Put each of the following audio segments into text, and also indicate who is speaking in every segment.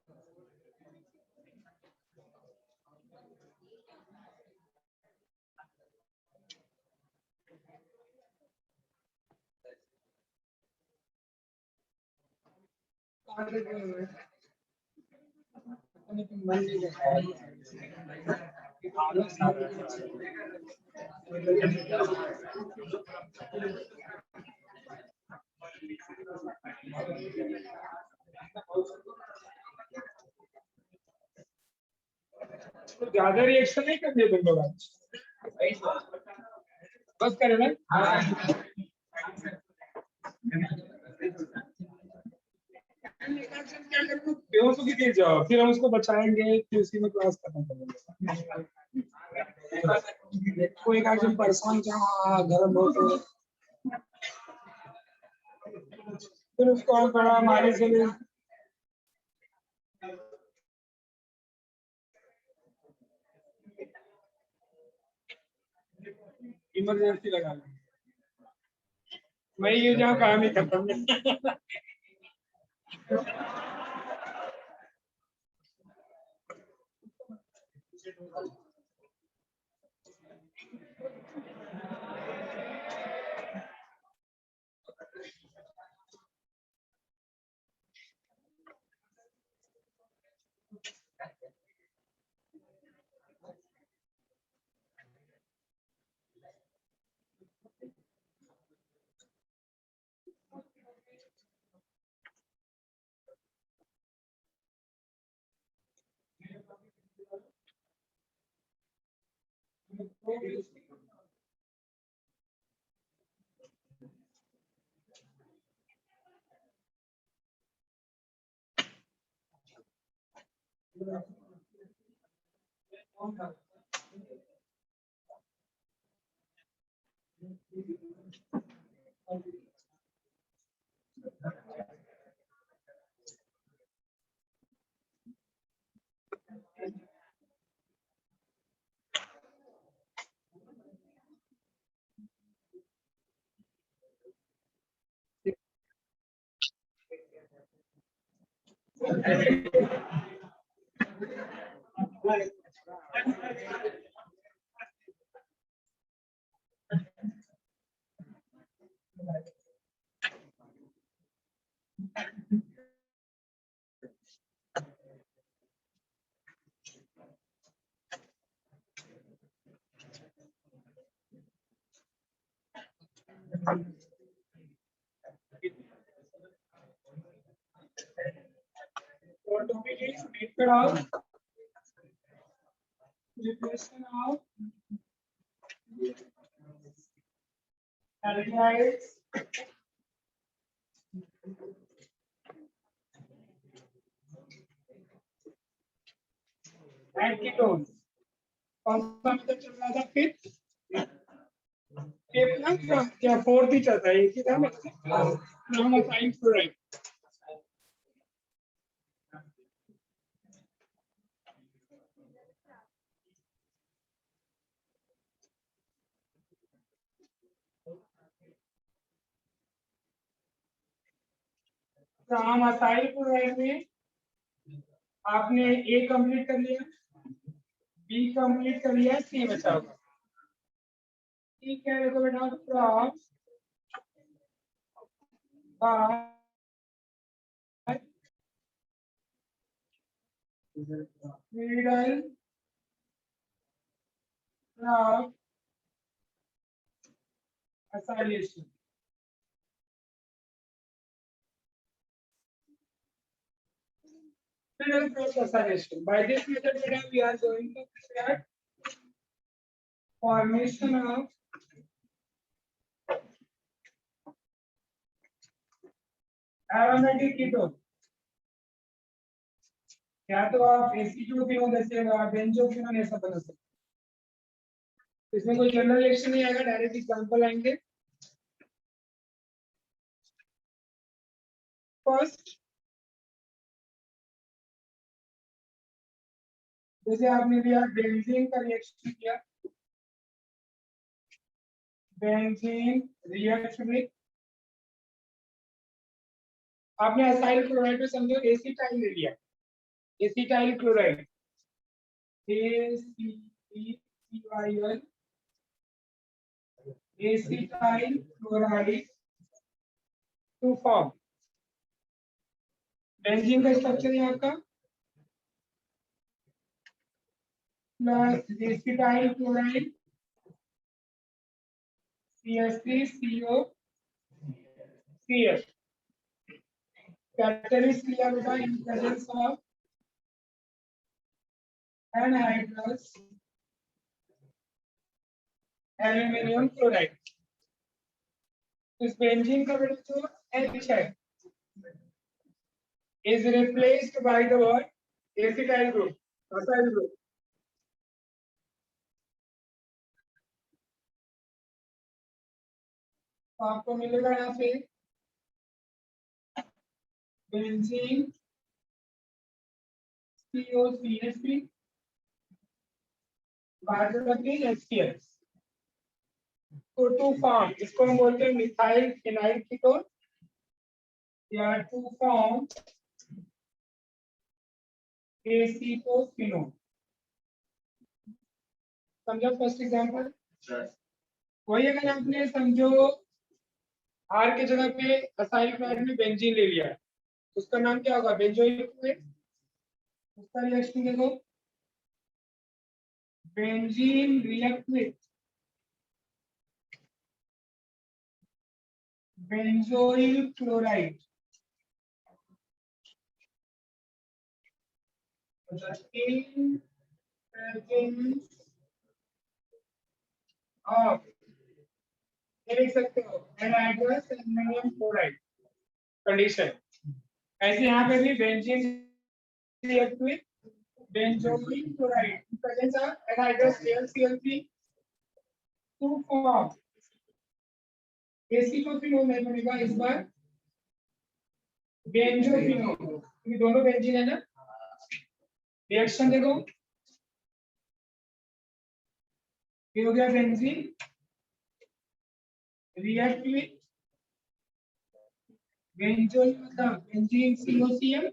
Speaker 1: तो ज्यादा रिएक्शन नहीं करने तुम लोग बस करें ना। बेहोश की जाओ, फिर हम उसको बचाएंगे, फिर उसी में क्लास खत्म करेंगे। कोई एक आदमी परेशान क्या गर्म हो तो फिर उसको और बड़ा हमारे से इमरजेंसी लगा ली। मैं ये जहाँ काम ही करता हूँ। What topic is method of preparation of aldehydes and ketones. कौन सा मेथड चल रहा था फिर? क्या फोर्थ ही चलता है, एक ही था ना साइंस प्रोडक्ट। हम असाइल प्रोडक्ट में आपने ए कंप्लीट कर लिया, बी कंप्लीट कर लिया, सी बचा होगा। ठीक है, देखो बेटा cross middle cross assimilation. Middle cross assimilation. By this method, madam, we are going to start formation of aromatic ketone. या तो आप एसीटोपिनोल जैसे बेंजोक्विनोन ऐसा बना सकते। इसमें कोई जनरल रिएक्शन नहीं आएगा, डायरेक्ट एग्जांपल आएंगे। फर्स्ट, जैसे आपने भी आज बेंजीन का रिएक्शन किया, बेंजीन रिएक्शन में आपने असाइल क्लोराइड में समझो एसिटाइल ले लिया, acetyl chloride, ACECYL, acetyl chloride to form benzene का स्ट्रक्चर है आपका plus acetyl chloride CH3CO CH catalyst लिया बेटा in presence of anhydrous aluminium chloride। इस बेंजीन का बेटा जो H है is replaced by the word acetyl group, acyl group। तो आपको मिलेगा यहाँ पे बेंजीन COCH3 HCl तो टू फॉर्म, इसको हम बोलते हैं मिथाइल फिनाइल कीटोन या टू फॉर्म एसीटोफिनोन। समझो फर्स्ट एग्जांपल वही, अगर आपने समझो आर के जगह पे असाइल क्लोराइड में बेंजीन ले लिया उसका नाम क्या होगा, बेंजोइल क्लोराइड। उसका रिएक्शन देखो, benzene react with benzoyl chloride in presence of, ये लिख सकते हो anhydrous aluminum chloride कंडीशन। ऐसे यहाँ पे भी benzene react with benzoyl chloride in presence of anhydrous AlCl3 to form acetophenone नहीं बनेगा इस बार बेंजोफिनोन, क्योंकि दोनों बेंजीन है ना। रिएक्शन देखो, ये हो गया बेंजीन रिएक्ट विथ बेंजोइल मतलब benzene COCl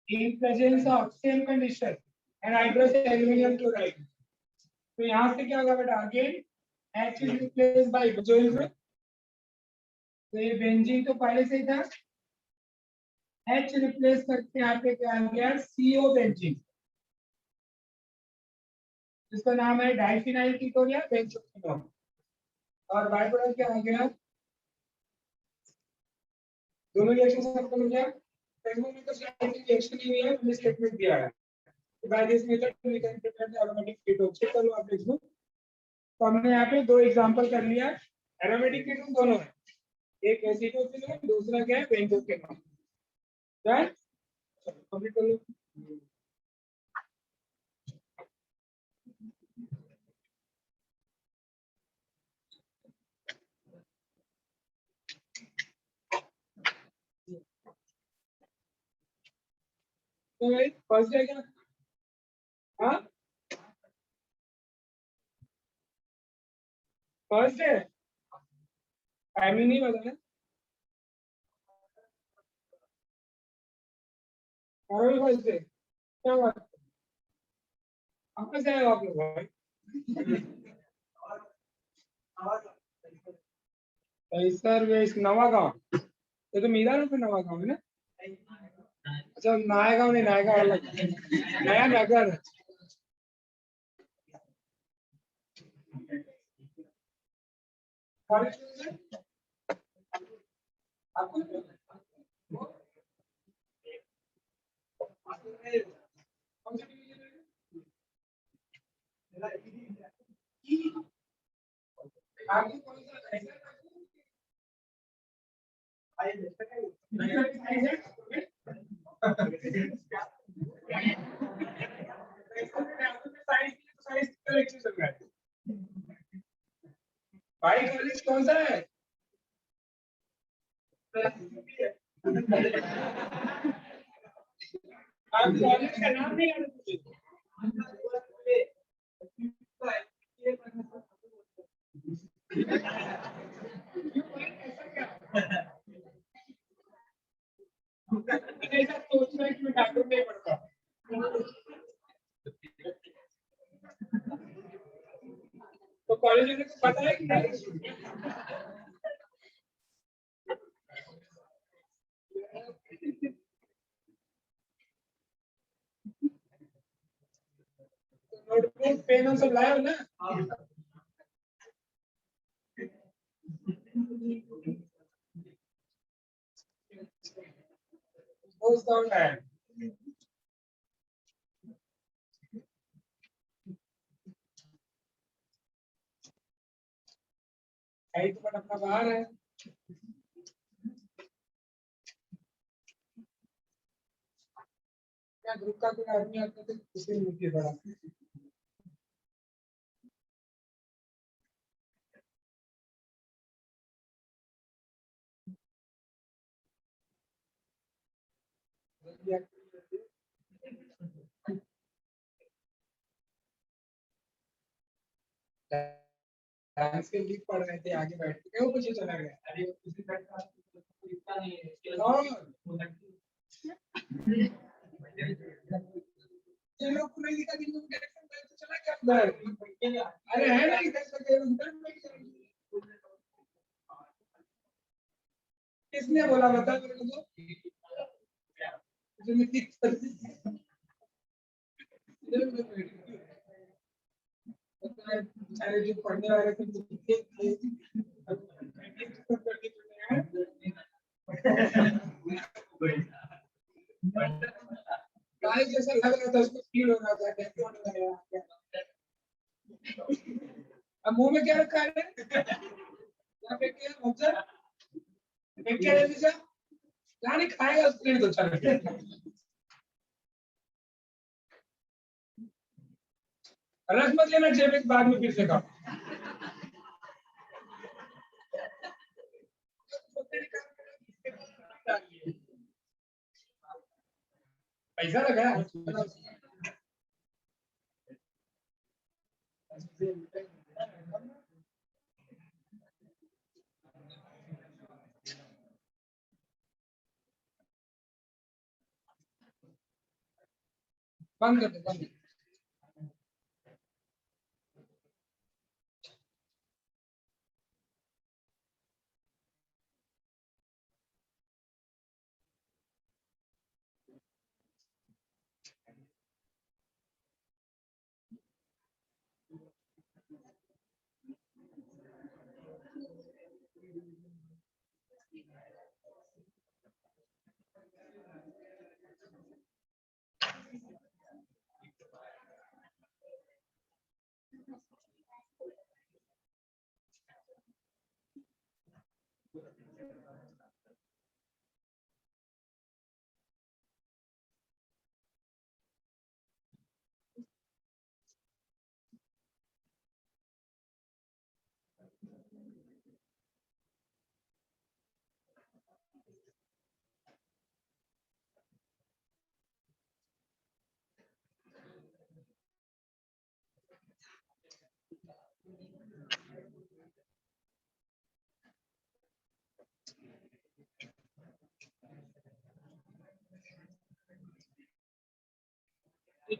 Speaker 1: in presence of same condition anhydrous aluminum chloride। तो यहाँ से क्या होगा बेटा, again H is replaced by benzoyl group। तो ये बेंजीन तो पहले से ही था, H रिप्लेस करके यहाँ पे क्या आ गया, CO बेंजीन जिसका नाम है डाइफिनाइल कीटोन या बेंजोफिनोन। और बाय प्रोडक्ट क्या आ गया, दोनों रिएक्शन सबको मिल गया। टेक्नो में तो रिएक्शन ही है, हमने स्टेटमेंट दिया है by this method we can prepare the aromatic ketone. Check करो आप देख लो। तो हमने यहाँ पे दो एग्जांपल कर लिया, एरोमेटिक कीटोन दोनों है, एक एसिटोफिनोन दूसरा क्या है बेंजोफिनोन। राइट, चलो कंप्लीट कर लो। तो फर्स्ट है क्या, हाँ फर्स्ट है, टाइमिंग नहीं बताया, और फर्स्ट है क्या बात, आपका से आएगा आप लोग भाई। सर वे नवा गाँव, ये तो मीरा पे नवा गाँव है ना। अच्छा नया गाँव नहीं, नया गाँव अलग, नया नगर। आपको कौन सा भाई कॉलेज कौन सा है, आप कॉलेज का नाम नहीं याद मुझे। ऐसा सोचना कि मैं डॉक्टर में बताया कि नहीं? नोटबुक पेन सब लाए हो ना? दोस्त है तो बट अपना बाहर है। क्या ग्रुप का कोई आदमी आता तो उसे मिलती बड़ा डांस के लीड पढ़ रहे थे आगे बैठ के वो पीछे चला गया। अरे उसी बैठा इतना नहीं है ये लोग पूरा लिखा कि लोग डायरेक्शन में तो चला गया अंदर। अरे है ना इधर से गए उधर में किसने बोला बता मेरे को तो अरे जो पढ़ने वाले थे गाय जैसा लग रहा था उसको फील हो रहा था कैसे होने लगा। अब मुंह में क्या रखा है? क्या फेंके मंजर? फेंके है जैसा क्या नहीं खाएगा उसके लिए तो चल रस मत लेना जेब में बाद में फिर से खाओ। पैसा लगा बंद कर दो बंद।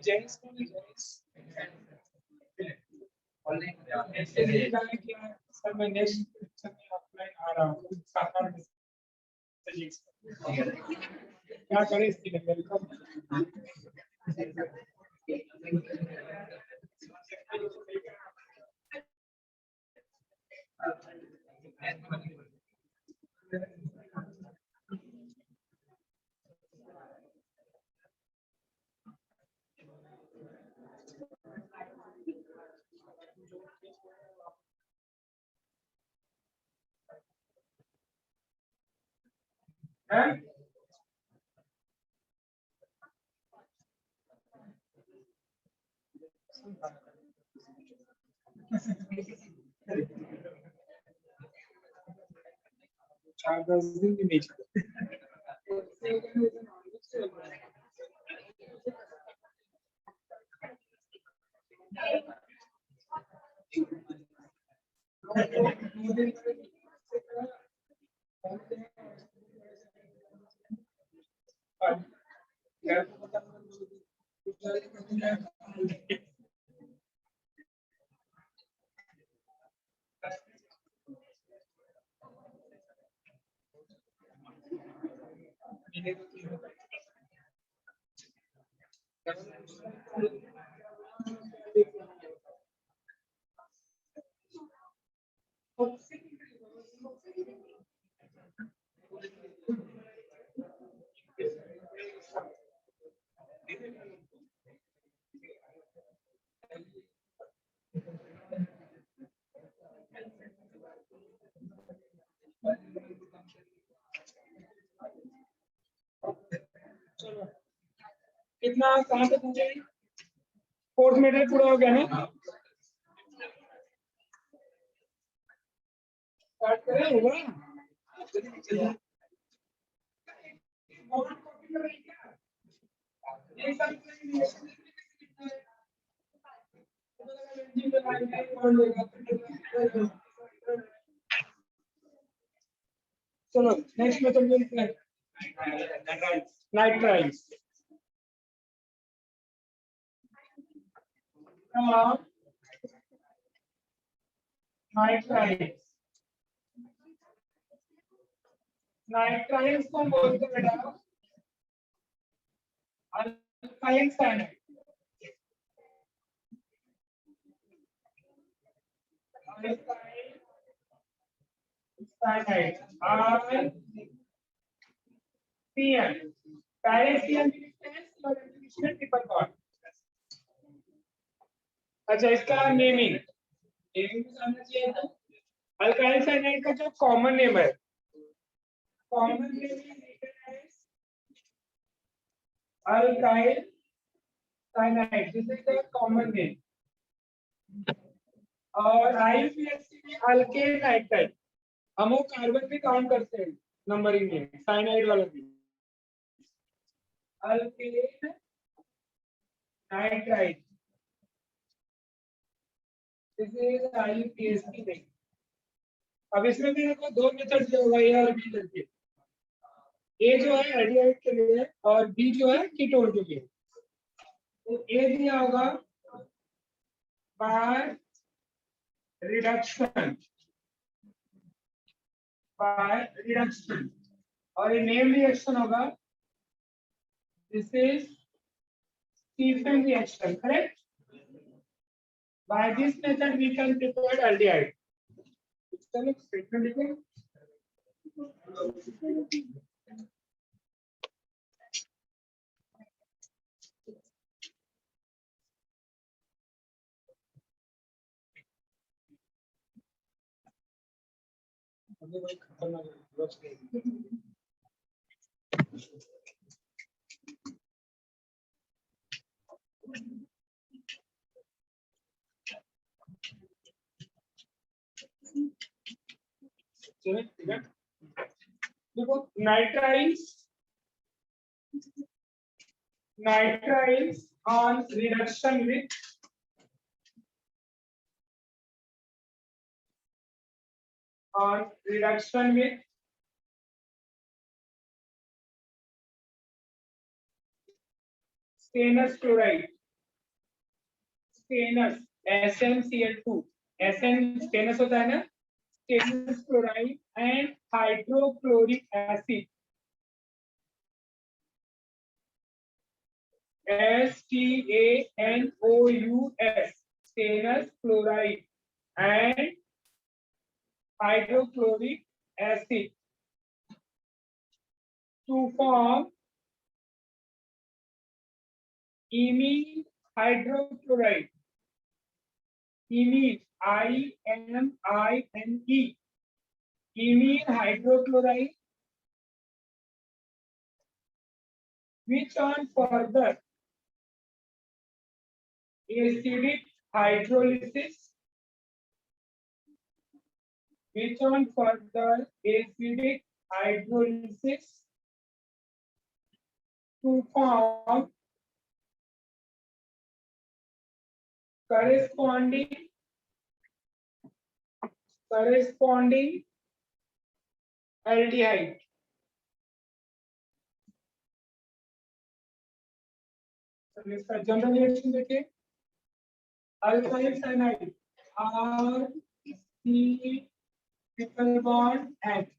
Speaker 1: जेंट्स को नहीं जेंट्स ऐसे नहीं जाने किया सर मैं नेक्स्ट सेक्शन में ऑफलाइन आ रहा हूँ 7-8 क्या करें इसके लिए वेलकम है चार 10 दिन भी नहीं चले कितना कहाँ तक पूछे? फोर्थ मेथड पूरा हो गया ना? स्टार्ट करें होगा? चलो नेक्स्ट मेथड देखते हैं, नाइट्राइल्स। नाइट्राइल्स नाइट्राइल्स को बोलते हैं बेटा अल्काइल साइनाइड। साइनाइड RCN पैरेसियन ट्रिपल बॉन्ड। अच्छा इसका नेमिंग समझना चाहिए। तो अल्काइल साइनाइड का जो कॉमन नेम है, कॉमन नेम है alkyl cyanide, this is the common name. और आईयूपीएससी में अल्केन नाइट्राइड, हम वो कार्बन भी काउंट करते हैं नंबरिंग में, साइनाइड वाला भी। अल्केन नाइट्राइड दिस इज आईयूपीएससी में। अब इसमें भी देखो दो मेथड जो होगा, ए और बी करके। ए जो है एल्डिहाइड के लिए और बी जो है कीटोन के लिए। तो ए दिया होगा बाय रिडक्शन, बाय रिडक्शन, और ये नेम रिएक्शन होगा, this is Stephen reaction, correct? By this method we can prepare aldehyde. चलो स्टेटमेंट लिखो। देखो nitriles on reduction with stannous chloride, stannous SnCl2, Sn stannous होता है ना, stannous chloride and hydrochloric acid, STANOUS, stannous chloride and hydrochloric acid to form imine hydrochloride. Imine, IMINE, imine hydrochloride, which on further acidic hydrolysis, which on further acidic hydrolysis to form corresponding aldehyde. तो इसका general reaction देखिए, alkyl cyanide RC triple bond H,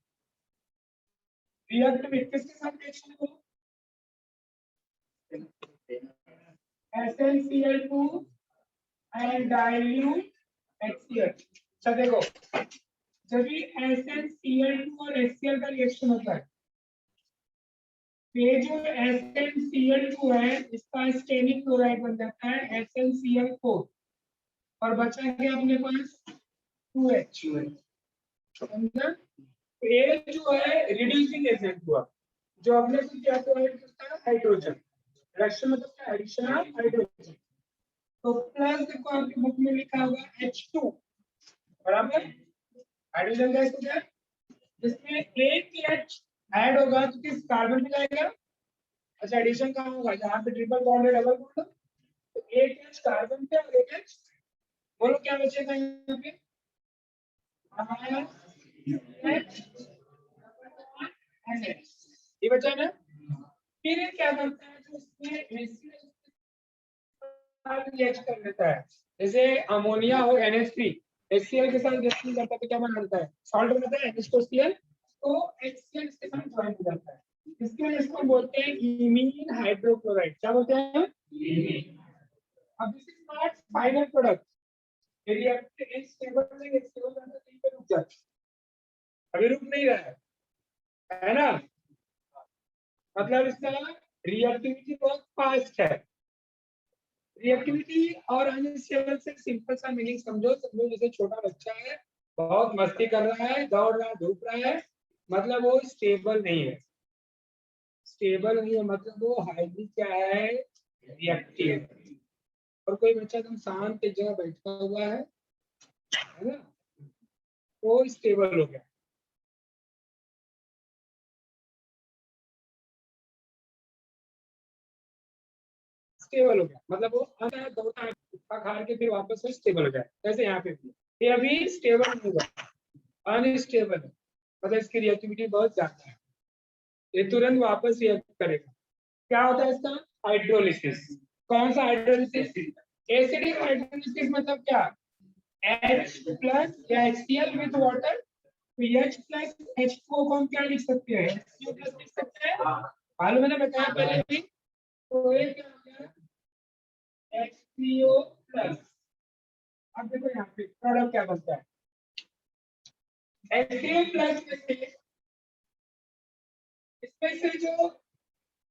Speaker 1: react में किसके साथ reaction हो? SnCl2 and dilute HCl। अच्छा देखो, जब भी SnCl2 और HCl का रिएक्शन होता है, ये जो SnCl2 है इसका स्टेनिक क्लोराइड बन जाता है SnCl4 और बचा क्या अपने पास 2H। समझा? ये जो है रिड्यूसिंग एजेंट हुआ, जो अपने को क्या प्रोवाइड करता है? हाइड्रोजन। रिएक्शन मतलब क्या? Addition of hydrogen. तो प्लस देखो आपकी बुक में लिखा होगा H2 बराबर हाइड्रोजन गैस हो गया, जिसमें एक H ऐड होगा तो किस कार्बन में जाएगा? अच्छा एडिशन कहाँ होगा? जहाँ पे ट्रिपल बॉन्ड है डबल बॉन्ड, तो एक H कार्बन पे और एक H, बोलो क्या बचेगा यहाँ पे? ये बचा ना। फिर ये क्या करता है? तो इसमें रिएक्ट कर लेता है, जैसे अमोनिया हो NH3 HCl के साथ रिएक्शन करता है तो क्या बनाता है? सॉल्ट बनाता है NH4Cl, तो HCl इसके साथ ज्वाइन हो जाता है, इसके वजह इसको बोलते हैं इमीन हाइड्रोक्लोराइड। क्या बोलते हैं? अब this is not final product, react is stable नहीं, स्टेबल रहता है कहीं पे रुक जाता है, अभी रुक नहीं रहा है ना? मतलब इसका रिएक्टिविटी बहुत फास्ट है। रिएक्टिविटी और अनस्टेबल से सिंपल सा मीनिंग समझो, समझो जैसे छोटा बच्चा है, बहुत मस्ती कर रहा है, दौड़ रहा है, धूप रहा है, मतलब वो स्टेबल नहीं है। स्टेबल नहीं है मतलब वो हाईली क्या है? रिएक्टिव। और कोई बच्चा एकदम शांत एक जगह बैठा हुआ है ना, वो स्टेबल हो गया। स्टेबल हो गया मतलब वो आता है, दौड़ता है, खा के फिर वापस से स्टेबल हो जाए। जैसे यहाँ पे भी ये अभी स्टेबल नहीं हुआ, अनस्टेबल है, मतलब इसकी रिएक्टिविटी बहुत ज्यादा है, ये तुरंत वापस रिएक्ट करेगा। क्या होता है इसका? हाइड्रोलिसिस। कौन सा हाइड्रोलिसिस? Acidic hydrolysis. मतलब क्या? H प्लस या HCl विद वाटर, तो H प्लस H2O को हम क्या लिख सकते हैं? HCO प्लस लिख सकते हैं। मालूम है ना, बताया पहले भी। तो ये क्या हो गया? HCO plus. अब देखो यहाँ पे प्रोडक्ट क्या बनता है? HCO प्लस में से, इसमें से जो,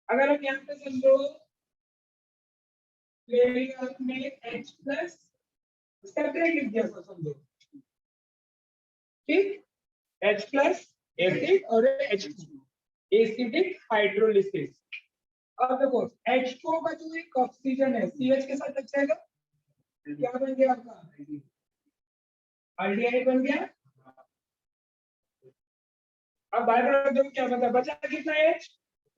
Speaker 1: अगर हम यहाँ पे समझो ले लिया आपने H प्लस, इसका क्या लिख दिया समझो, ठीक? H प्लस एसिड और H2, एसिडिक हाइड्रोलिसिस। अब देखो H2O का जो एक ऑक्सीजन है CH के साथ लग जाएगा, क्या बन गया आपका? अल्डिहाइड बन गया। अब बाय प्रोडक्ट देखो क्या बचा? बचा कितना H?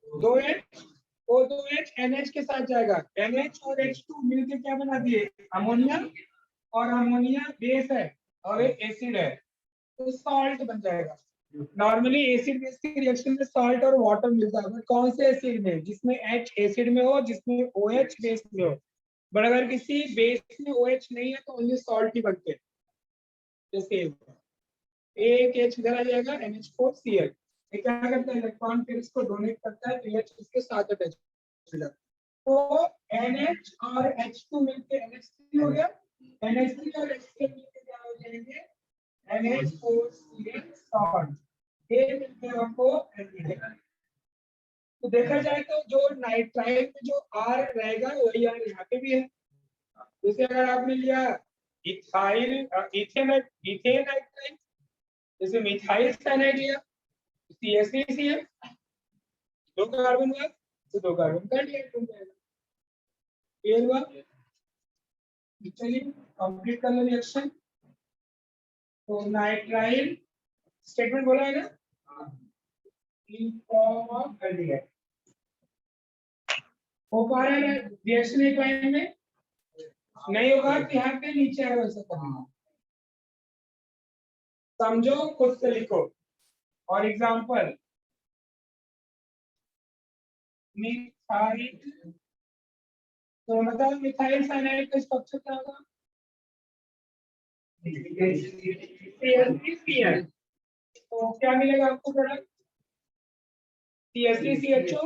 Speaker 1: 2H, वो 2H NH के साथ जाएगा, NH और H2 मिलकर क्या बना दिए? अमोनिया, और अमोनिया बेस है और एक एसिड है, तो सॉल्ट बन जाएगा। नॉर्मली एसिड बेस के रिएक्शन में सॉल्ट और वाटर मिलता है, बट कौन से एसिड में? जिसमें H एसिड में हो, जिसमें OH बेस में हो। बट अगर किसी बेस में OH नहीं है तो ओनली सॉल्ट ही बनते हैं। जैसे एक H इधर आ जाएगा, NH4Cl, ये क्या करता है? इलेक्ट्रॉन फिर इसको डोनेट करता है, तो H इसके साथ अटैच हो जाता है, तो NH और H2 मिलके NH3 हो गया, NH3 और H3 मिलके क्या हो जाएंगे? NH4Cl salt. ये मिलते हैं हमको एल्डिहाइड। तो देखा जाए तो जो नाइट्राइल में जो R रहेगा वही R यहाँ पे भी है। जैसे अगर आपने लिया इथाइल इथेन इथेन नाइट्राइल, जैसे मिथाइल साइनाइड लिया CH3Cl, दो कार्बन हुआ, तो दो कार्बन का एल्डिहाइड बन जाएगा। ये हुआ। चलिए कंप्लीट कर लो रिएक्शन। तो नाइट्राइल स्टेटमेंट बोला है ना, इन फॉर्म ऑफ एल्डिहाइड। हो पा रहा है रिएक्शन एक लाइन में? नहीं होगा तो यहाँ पे नीचे आएगा वैसा करना, समझो खुद से लिखो। और एग्जांपल मिथाइल, तो मतलब मिथाइल साइनाइड का स्ट्रक्चर क्या होगा? CH3Cl। तो क्या मिलेगा आपको प्रोडक्ट? CH3CHO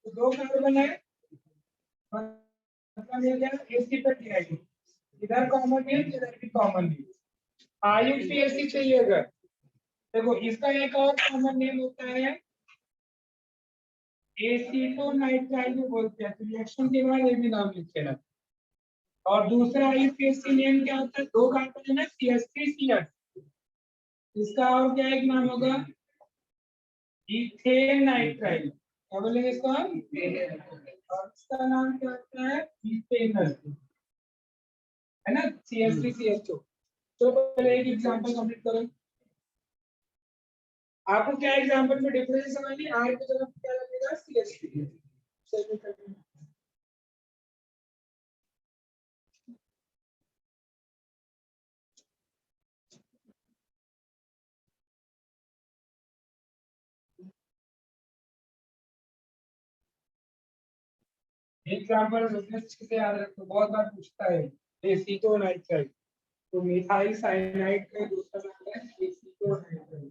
Speaker 1: तो 2 कार्बन है, मतलब मिल गया Ac+, इधर कॉमन है, इधर भी कॉमन है। IUPAC चाहिए अगर, देखो इसका एक और कॉमन नेम होता है एसीटोनाइट्राइल बोलते हैं, तो रिएक्शन के बाद ये भी नाम लिख लेना। और दूसरा IUPAC नेम क्या होता है, 2 कार्बन है ना, CH3CH, इसका और क्या एक नाम होगा, इथेन नाइट्राइल, क्या बोलेंगे इसको हम, और इसका नाम क्या होता है, इथेनल, है ना, CH3CH2। तो पहले एक एग्जांपल कंप्लीट करो। आपको क्या एग्जांपल में डिफरेंस समझनी, आर की तरफ क्या लगेगा, CH3। एग्जांपल रेफरेंस से याद रखो, बहुत बार पूछता है एसीटोनाइट्राइल, तो मिथाइल साइनाइड का दूसरा नाम है एसीटोनाइट्राइल।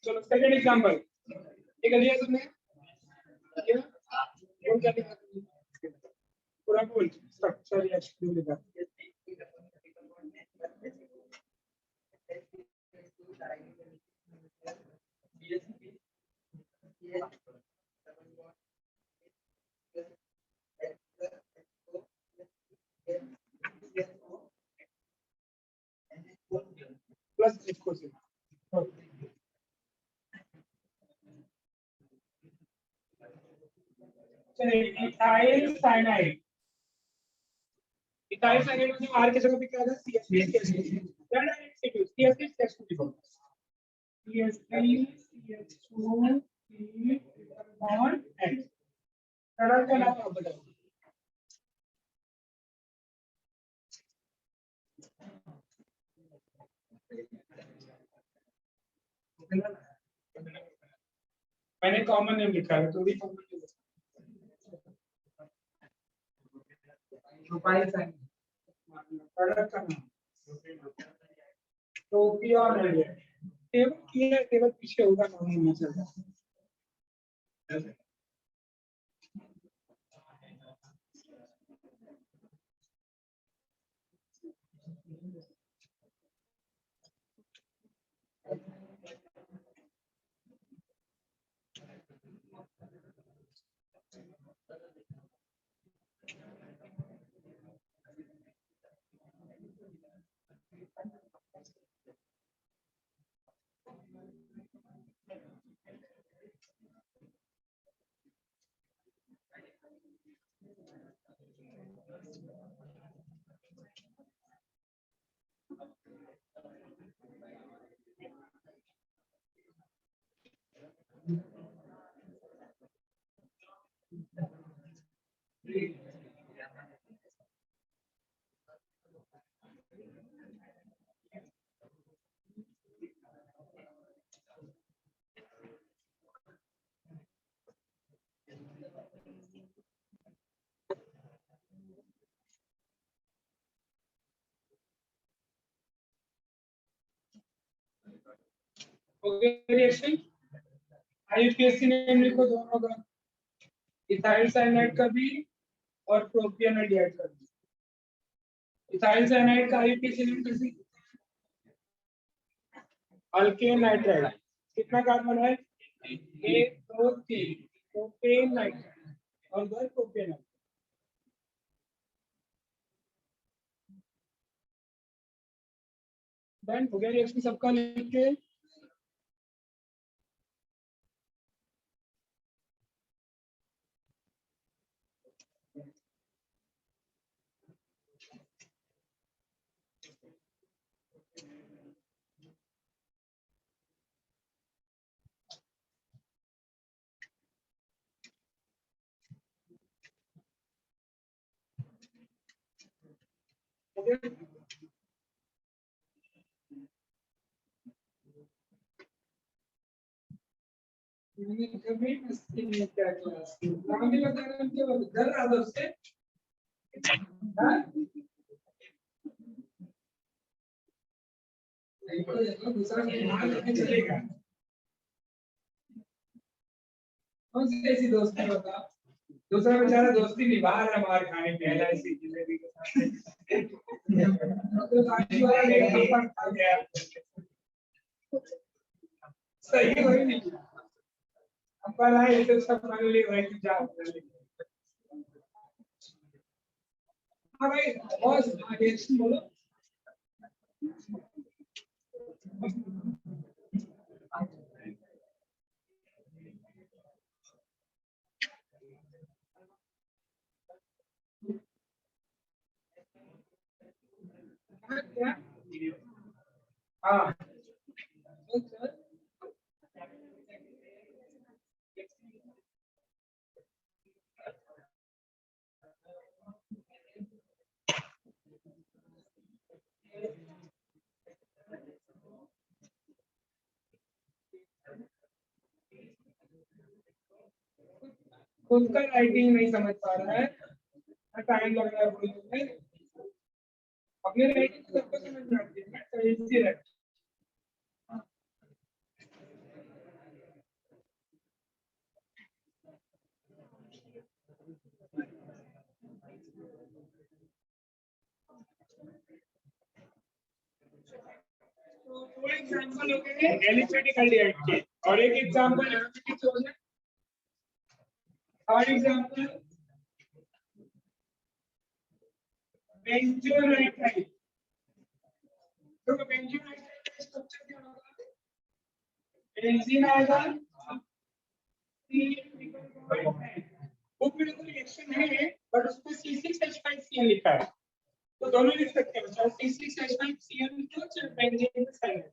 Speaker 1: चलो सेकंड एग्जांपल ये कर लिया तुमने बोल क्या लिखा पूरा बोल स्ट्रक्चर या शेड्यूल लिखा प्लस इसको से चलिए इथाइल साइनाइड में आर के जगह पे क्या था CH3 क्या direct CH3 CH2 CH2 bond H सरल का नाम आप बताओ मैंने कॉमन नेम लिखा है तो भी common name profile sign product का नाम प्रोपियोन है टेबल पीछे होगा नाम नहीं चल रहा रिएक्शन आईयूपीएसी नेम लिखो दोनों का इथाइल साइनाइड का भी और प्रोपियोनाइड का भी इथाइल साइनाइड का आईयूपीएसी नेम कैसे अल्केन नाइट्राइड कितना कार्बन है 1 2 3 प्रोपेन नाइट्राइड और उधर प्रोपेनाइड देन हो गया रिएक्शन सबका लिख के मैंने कभी मस्ती नहीं किया क्लास में। नाम भी बता रहा हूँ क्या डर आदर से। हाँ? देखो दूसरा ध्यान रखने चलेगा। कौन सी ऐसी दोस्ती बता? दूसरा बेचारा दोस्ती निभा रहा है मार खाने के LIC जिलेबी के साथ। तो बाकी वाला मेरे संपर्क खा गया। सही वही नहीं। अब कल आए तो सब मान ली वही जा। हाँ भाई बॉस आगे बोलो। क्या? हाँ। खुद का राइटिंग नहीं समझ पा रहा है। टाइम लग रहा है बोलने में। अपने राइटिंग को सबको समझ में आती है तो इजी रहता है। तो दो एग्जांपल हो गए एलिफेटिकल डिवाइड के और एक एग्जांपल एलिफेटिक हो गया। और एग्जांपल बेंजोनाइट्राइड। तो बेंजोनाइट्राइड का स्ट्रक्चर क्या होगा? बेंजीन आएगा बुक में कोई रिएक्शन है बट उसमें C6H5Cl लिखा है तो दोनों लिख सकते हैं चाहे C6H5Cl लिखो चाहे बेंजीन का साइन है।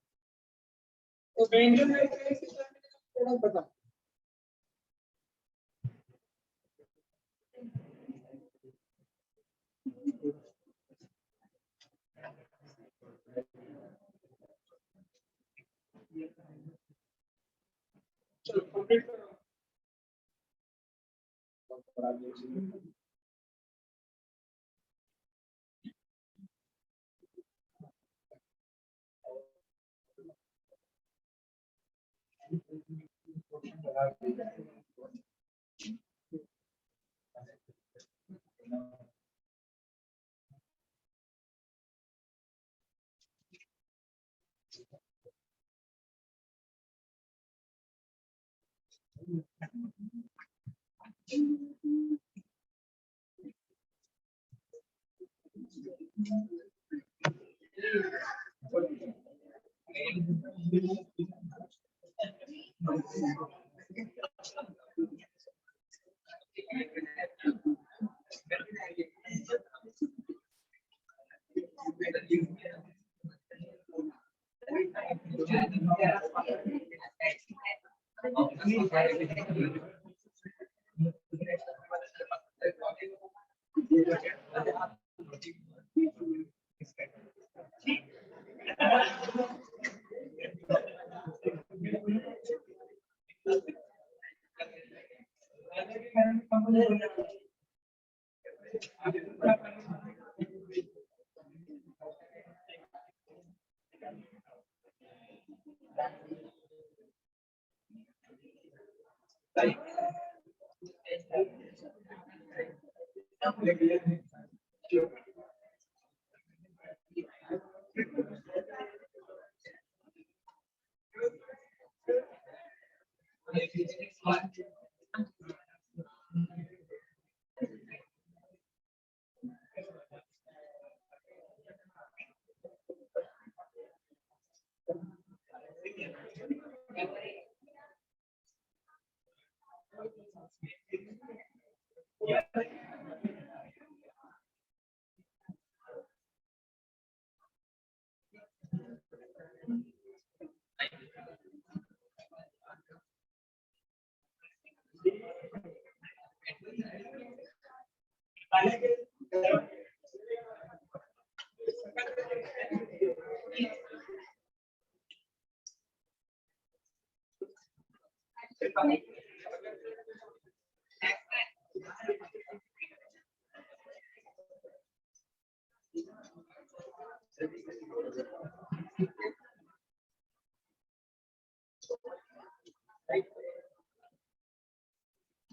Speaker 1: तो बेंजोनाइट्राइड से थोड़ा बता। चलो कंप्लीट करो।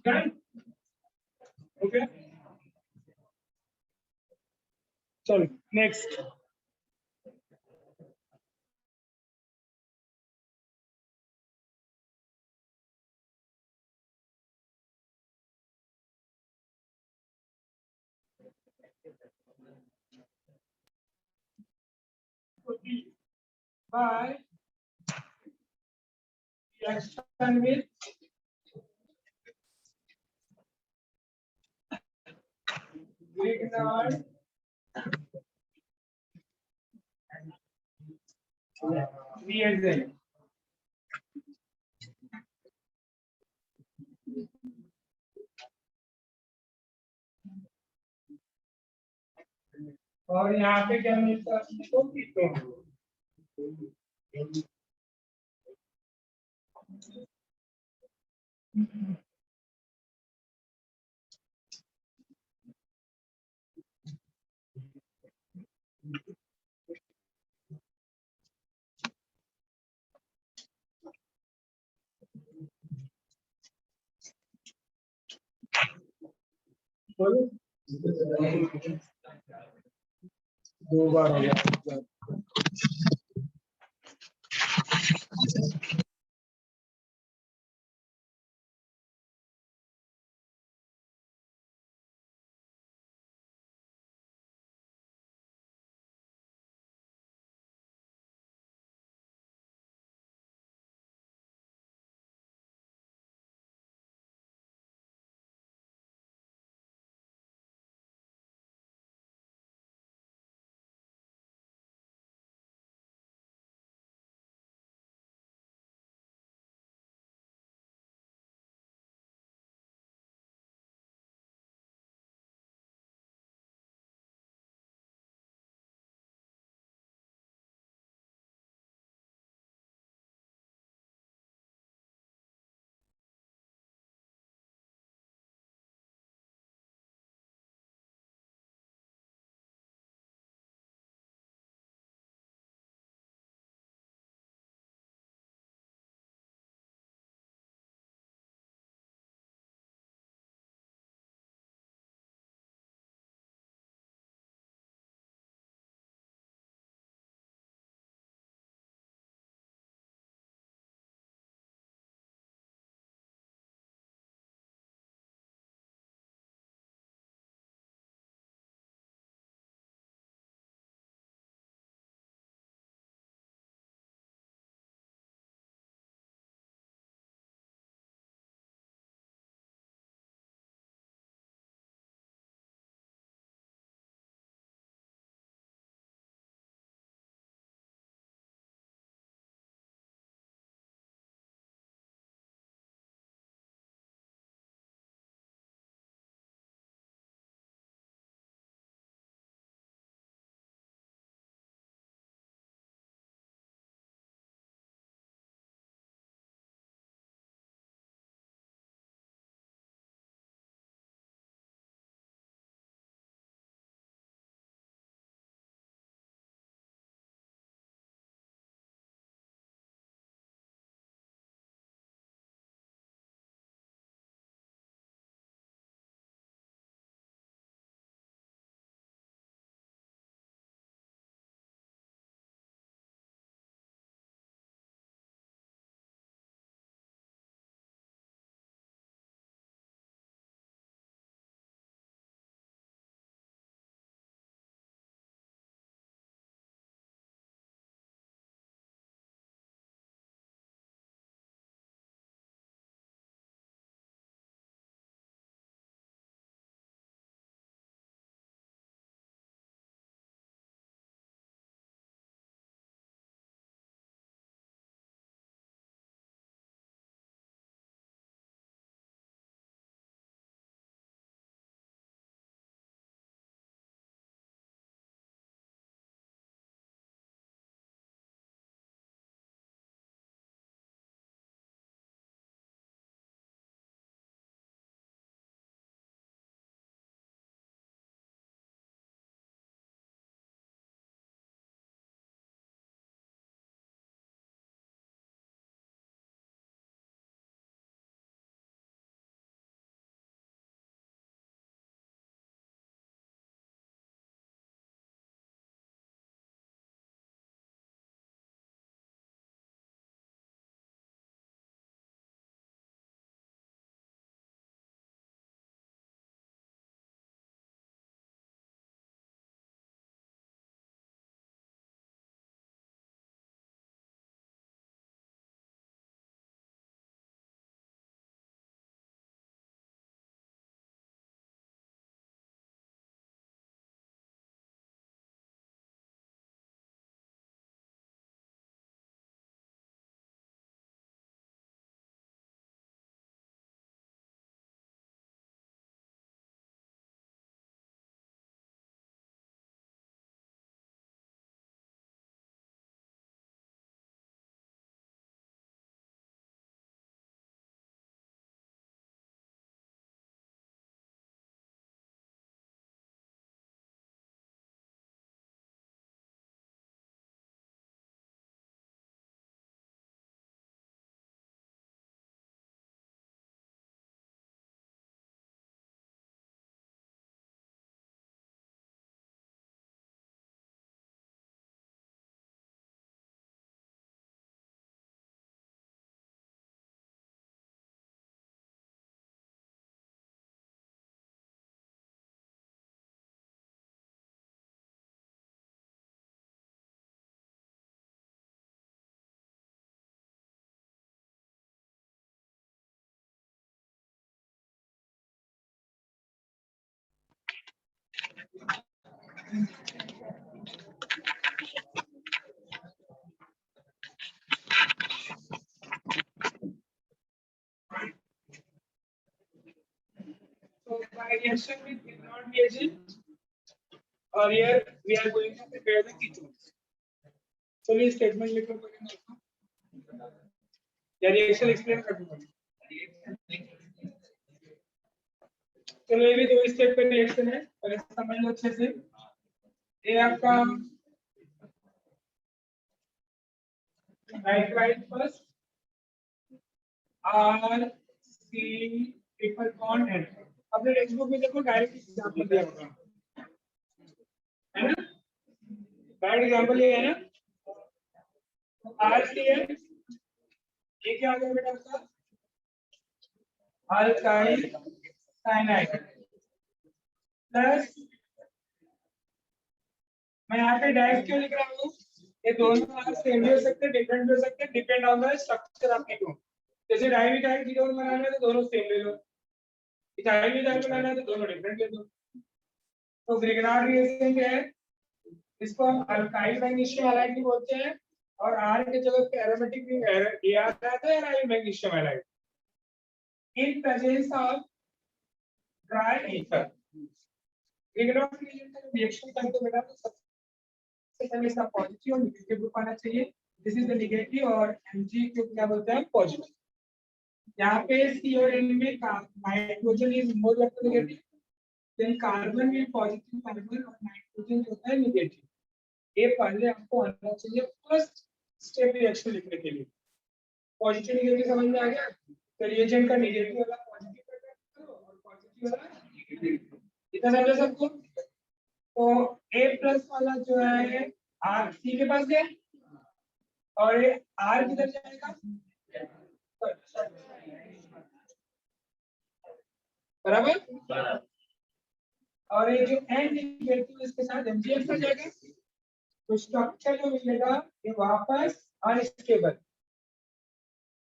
Speaker 1: Done? Okay. Sorry. Next. By reaction with Grignard reagent. और यहाँ पे क्या मिलता है तो कीटोन दो बार हो गया So by reaction with Grignard reagent, or here we are going to prepare the ketones. चलिए स्टेटमेंट लिखो पहले या रिएक्शन एक्सप्लेन कर दूंगा। चलो ये भी दो स्टेप पे रिएक्शन है, पहले समझ लो अच्छे से। ये आपका right first R C triple bond N। अपने टेक्स्ट बुक में देखो डायरेक्ट एग्जांपल दिया होगा, है ना? डायरेक्ट एग्जांपल ये है ना, तो RCN ये क्या आ गया बेटा आपका? अल्काइल साइनाइड प्लस, मैं यहाँ पे डैश क्यों लिख रहा हूँ? ये दोनों सेम भी हो सकते हैं, डिफरेंट भी हो सकते हैं, depend on the structure of ketone. जैसे डाइमिथाइल कीटोन बनाना है तो दोनों सेम ले लो, इथाइल मिथाइल बनाना है तो दोनों डिफरेंट ले लो। तो ग्रिग्नार्ड रिएक्शन क्या है? इसको हम अल्काइल मैग्नीशियम हैलाइड भी बोलते हैं, और R के जगह पे एरोमेटिक रिंग ए आता है aryl magnesium halide in presence of dry ether. Grignard reaction का रिएक्शन करते बेटा तो सबसे पहले इसका पॉजिटिव और नेगेटिव ग्रुप आना चाहिए। दिस इज द नेगेटिव और Mg को क्या बोलते हैं? पॉजिटिव। यहाँ पे C और N में nitrogen is more negative, than carbon में पॉजिटिव कार्बन और नाइट्रोजन जो है नेगेटिव। ये पहले आपको आना चाहिए फर्स्ट स्टेप रिएक्शन लिखने के लिए। पॉजिटिव नेगेटिव समझ में आ गया? तो रिएजेंट का नेगेटिव वाला पॉजिटिव कर दो और पॉजिटिव वाला नेगेटिव, इतना समझो सबको। तो A प्लस वाला जो है R C के पास गया और ये R किधर जाएगा? बराबर। और ये जो N नेगेटिव इसके साथ MgX हो जाएगा, तो स्ट्रक्चर जो मिलेगा ये वापस अनस्टेबल,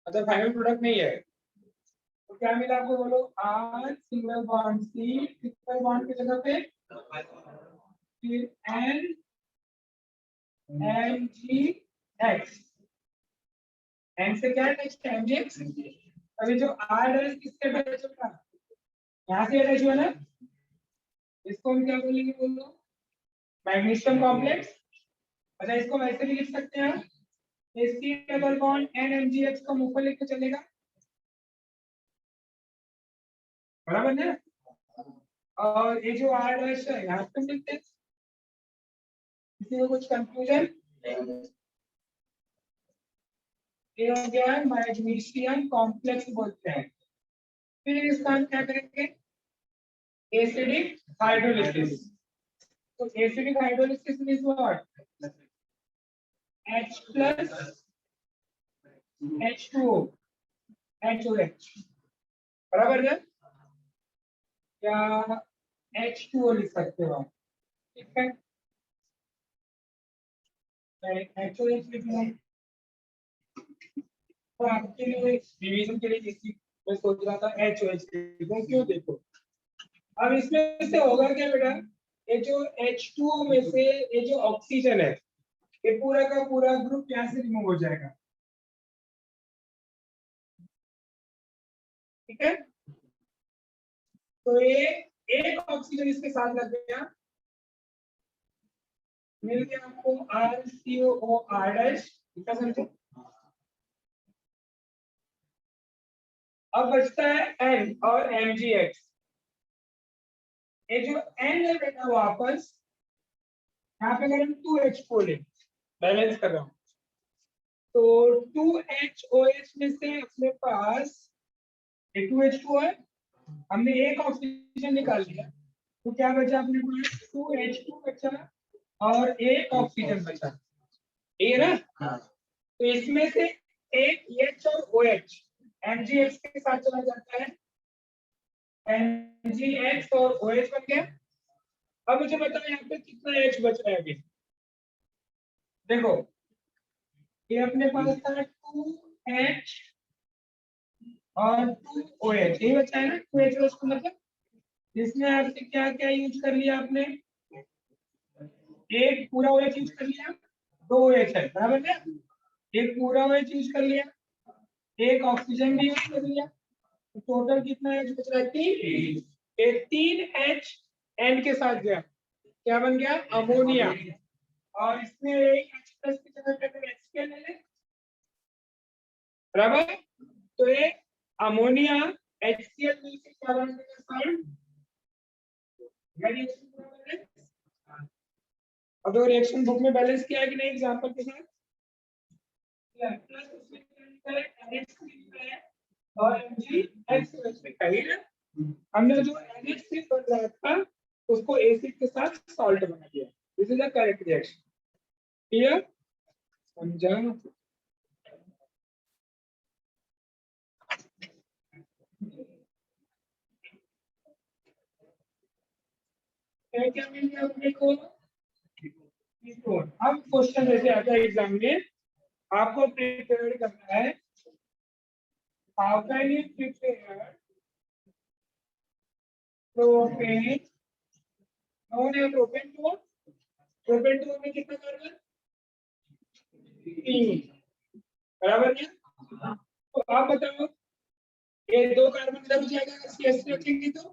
Speaker 1: मतलब फाइनल प्रोडक्ट नहीं है। तो क्या मिला आपको? बोलो। R single bond C triple bond की जगह पे फिर N MgX, N से क्या नेक्स्ट MgX। अभी जो R है किससे अटैच होगा? यहाँ से अटैच हुआ ना, इसको हम क्या बोलेंगे? बोलो मैग्नीशियम कॉम्प्लेक्स। अच्छा इसको वैसे भी लिख सकते हैं, C double bond N MgX का ऊपर लेके चलेगा, बराबर है। और ये जो R डैश है यहाँ पे लिखते हैं, किसी को कुछ कंफ्यूजन? ये हो गया है मैग्नीशियम कॉम्प्लेक्स बोलते हैं। फिर इसका हम क्या करेंगे? Acidic hydrolysis. तो acidic hydrolysis means what? H plus H2O HOH, बराबर है? या H2O लिख सकते हो, ठीक है? मैं HOH लिख लूं तो आपके लिए डिवीजन के लिए किसी मैं सोच रहा था HOH लिखूं, क्यों? देखो अब इसमें से होगा क्या बेटा? ये जो H2O में से ये जो ऑक्सीजन है ये पूरा का पूरा ग्रुप यहाँ से रिमूव हो जाएगा, ठीक है? तो ये एक ऑक्सीजन इसके साथ लग गया, मिल गया आपको RCOO डैश, इतना समझो। अब बचता है N और MgX। ये जो N है बेटा वापस यहाँ पे अगर हम 2H4 ले बैलेंस कर रहा हूँ, तो 2HOH में से अपने पास 2H2 है, हमने एक ऑक्सीजन निकाल लिया, तो क्या बचा अपने पास? 2H2 बचा और एक ऑक्सीजन बचा, ये ना? तो इसमें से एक H और OH MgX के साथ चला जाता है, MgX और OH बन गया। अब मुझे बताओ यहाँ पे कितना H बच रहा है अभी? देखो ये अपने पास था 2H और 2OH, ये बचा है ना 2H, मतलब इसमें आपसे क्या क्या यूज कर लिया आपने? एक पूरा OH यूज कर लिया, 2 OH है, बराबर है। एक पूरा OH यूज कर लिया, एक ऑक्सीजन भी यूज कर लिया, तो टोटल कितना H बच रहा है? 3। एक 3H N के साथ गया, क्या बन गया? अमोनिया। और इसमें H प्लस की जगह पे अगर HCl ले ले, बराबर, तो ये अमोनिया HCl मिलकर क्या बन जाएगा? सॉल्ट। रिएक्शन पूरा बैलेंस। अब वो रिएक्शन बुक में बैलेंस किया है कि नहीं एग्जांपल के साथ? प्लस उसमें क्या लिखा है? और MgX लिखा है ना? हमने जो NH3 बन रहा था उसको एसिड के साथ सॉल्ट बना दिया। This is the correct reaction. Clear? समझा? क्या मिल गया अपने को? अब क्वेश्चन जैसे आता है एग्जाम में, आपको प्रिपेयर करना है। How can you prepare propane? Non है प्रोपेन टू। प्रोपेन टू में कितना कार्बन? 3, बराबर है। तो आप बताओ, ये 2 कार्बन इधर हो जाएगा अगर CH3 रखेंगे तो?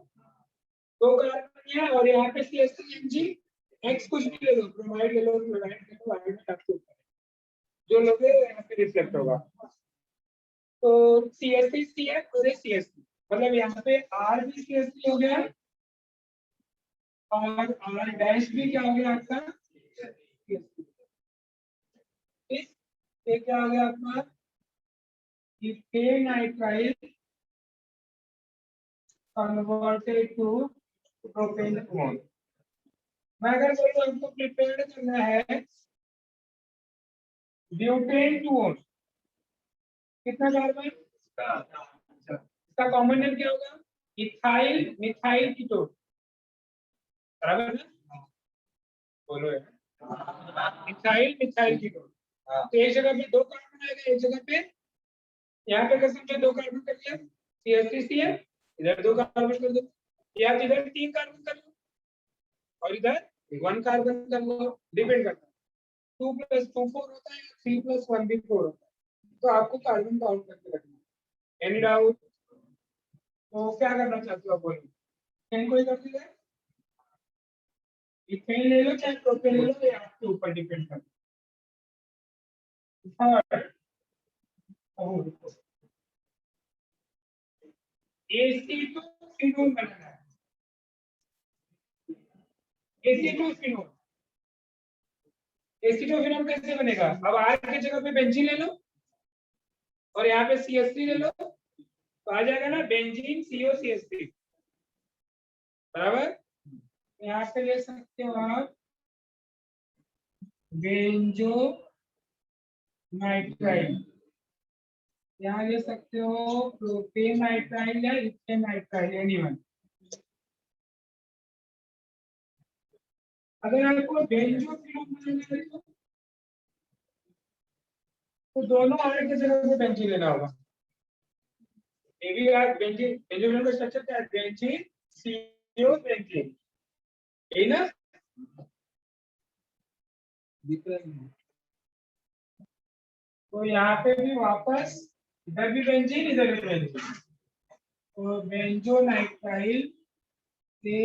Speaker 1: 2 कार्बन यहाँ और यहाँ पे CH3 Mg X कुछ भी ले लो, ब्रोमाइड ले लो, क्लोराइड ले लो, आगे में आपके ऊपर जो लोगे यहाँ पे रिफ्लेक्ट होगा। तो CH3 CH और CH3 मतलब यहाँ पे R भी CH3 हो गया और R डैश भी क्या हो गया आपका? ये क्या हो गया आपका? Ethane nitrile converted to propanone. मैं अगर बोलूं आपको प्रिपेयर करना है ब्यूटेन टू ओन, कितना कार्बन? इसका कॉमन नेम क्या होगा? इथाइल मिथाइल कीटोन, बराबर है? बोलो यार। Ethyl methyl ketone. तो एक जगह पे 2 कार्बन आएगा, एक जगह पे यहाँ पे कर सकते 2 कार्बन कर लिया CH3Cl, इधर 2 कार्बन कर दो, या इधर 3 कार्बन कर लो और इधर 1 कार्बन कर लो, डिपेंड करता है। 2 + 2 4 होता है, 3 + 1 भी 4 होता है। तो आपको कार्बन काउंट करके रखना है। Any doubt? तो क्या करना चाहते हो आप? बोलो। इथेन को ही कर दीजिए, इथेन ले लो चाहे प्रोपेन ले लो, ये आपके ऊपर डिपेंड करता है। एसीटोफिनोल बनाना है। एसीटोफिनोल, एसीटोफिनोल कैसे बनेगा? अब आर की जगह पे बेंजीन ले लो और यहाँ पे CH3 ले लो, तो आ जाएगा ना बेंजीन COCH3, बराबर। यहाँ पे ले सकते हो आप बेंजो नाइट्राइल, यहाँ ले सकते हो प्रोपेन नाइट्राइल या इथेन नाइट्राइल, एनीवन। अगर आपको बेंजोफिनोल बनाना है तो दोनों आर की जगह पे बेंजीन लेना होगा। ये भी यार बेंजीन, बेंजोफिनोल का स्ट्रक्चर क्या है? बेंजीन CO बेंजीन, यही ना? तो यहाँ पे भी वापस इधर भी बेंजीन, इधर भी बेंजीन, तो बेंजोनाइट्राइल से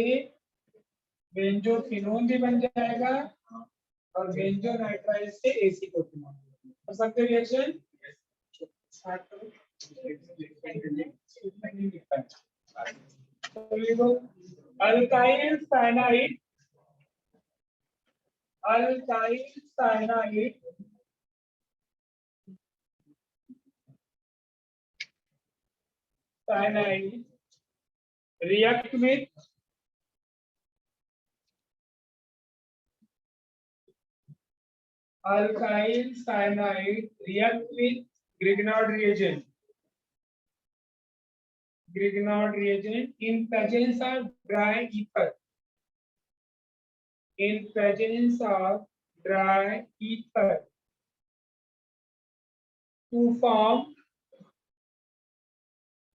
Speaker 1: बेंजोफिनोल भी बन जाएगा और बेंजोनाइट्राइल से एसीटोफिनोल। कर सकते reaction? Alkyl cyanide, alkyl cyanide cyanide react with alkyl cyanide react with Grignard reagent. Grignard reagent in presence of dry ether. In presence of dry ether to form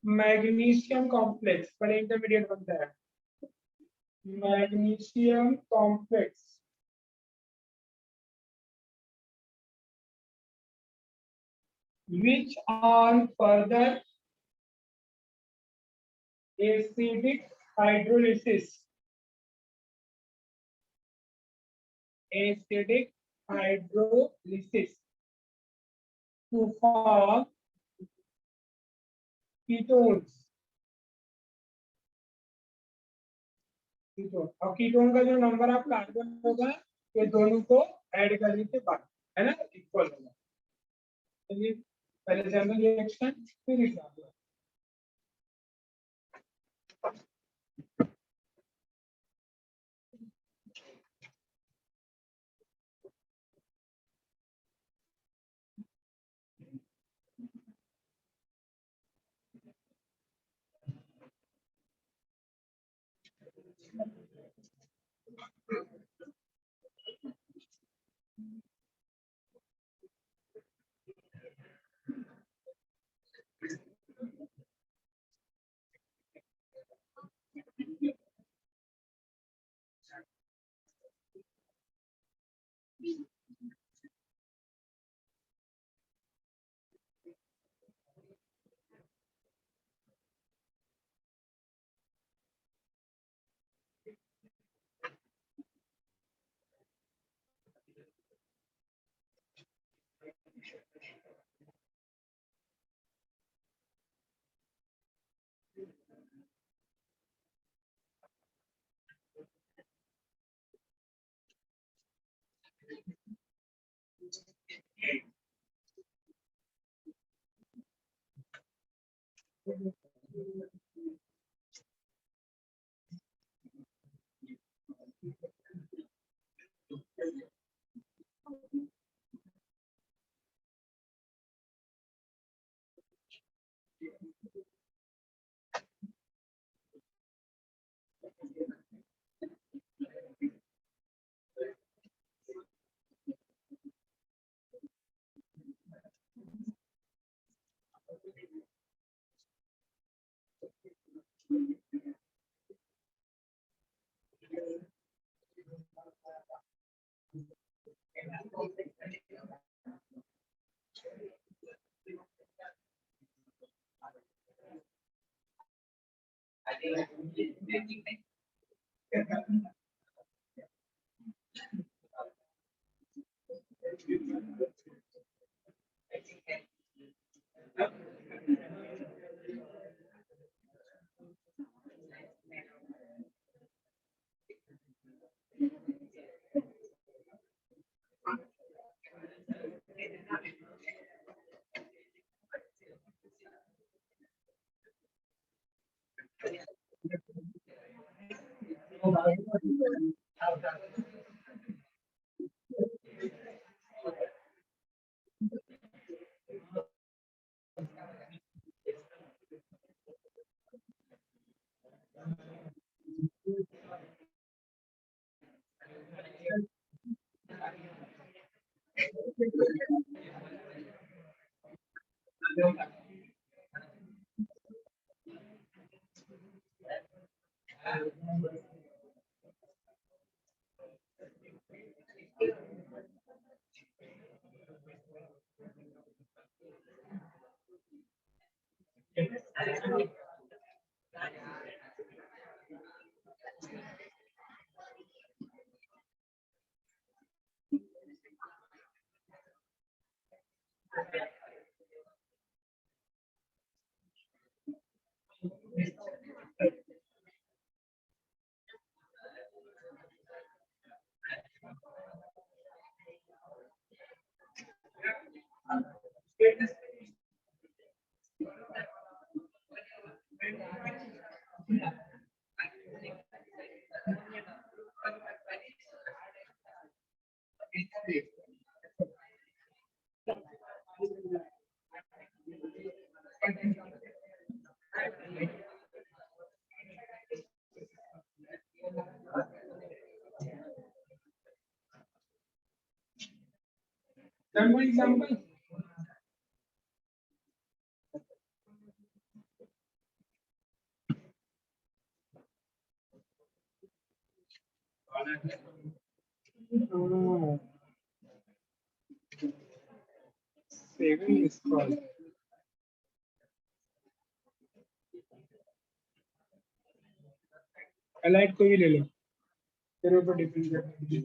Speaker 1: magnesium complex. पहले इंटरमीडिएट बनता है magnesium complex which on further acidic hydrolysis. Acidic hydrolysis to form ketones. Ketone और ketone का जो number of carbon होगा ये दोनों को ऐड करने के बाद है ना इक्वल होगा। चलिए पहले जनरल रिएक्शन फिर example. Done one example. saving is called. Allied को भी ले लो, तेरे ऊपर डिपेंड करता है।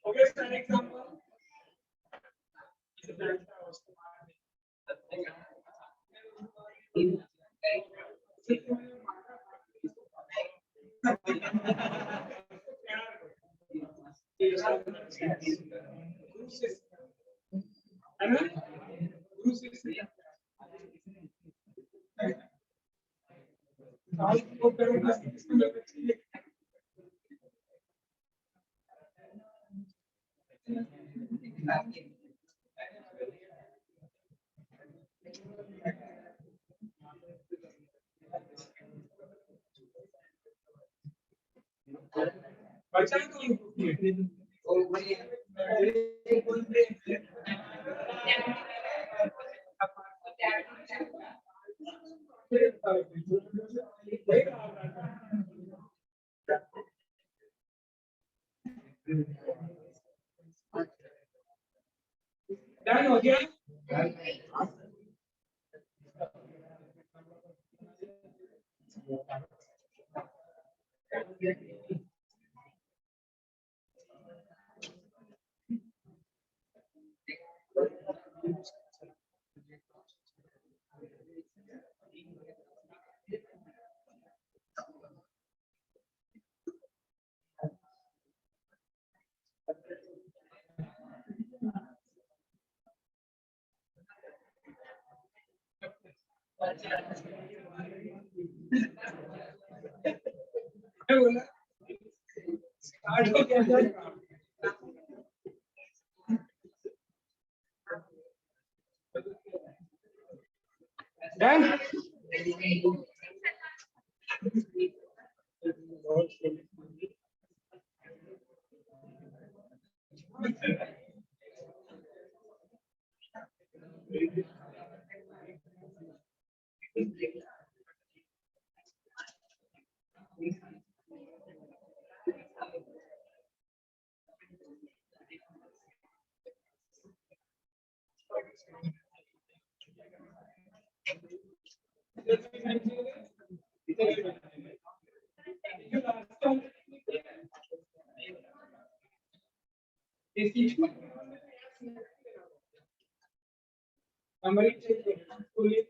Speaker 1: Okay, so an example. बचा डन हो गया। बोला स्टार्ट हो गया था डन नंबरिंग चेक करिए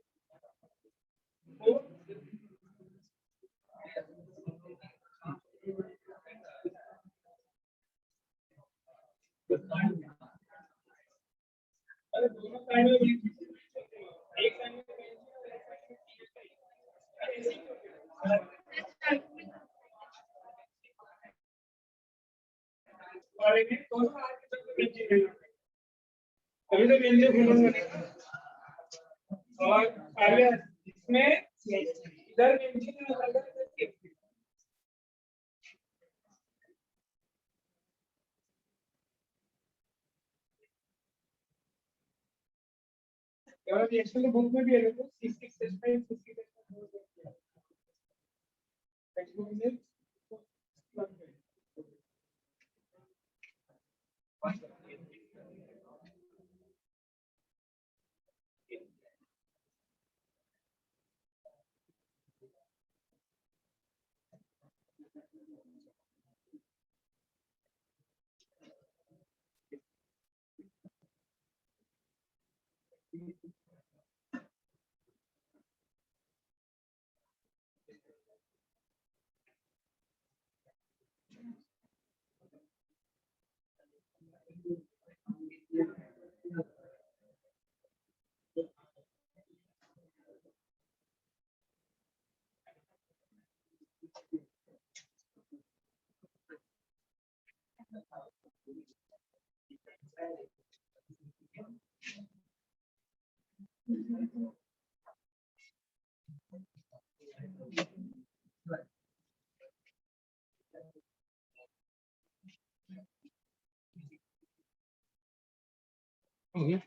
Speaker 1: अरे दोनों साइड में एक साइड में और एक दोनों अभी तो व्यंजन घूमूंगा और पहले इसमें इधर व्यंजन और रिएक्शन तो बुक में भी है देखो 665 टेक्स्ट बुक में हो गया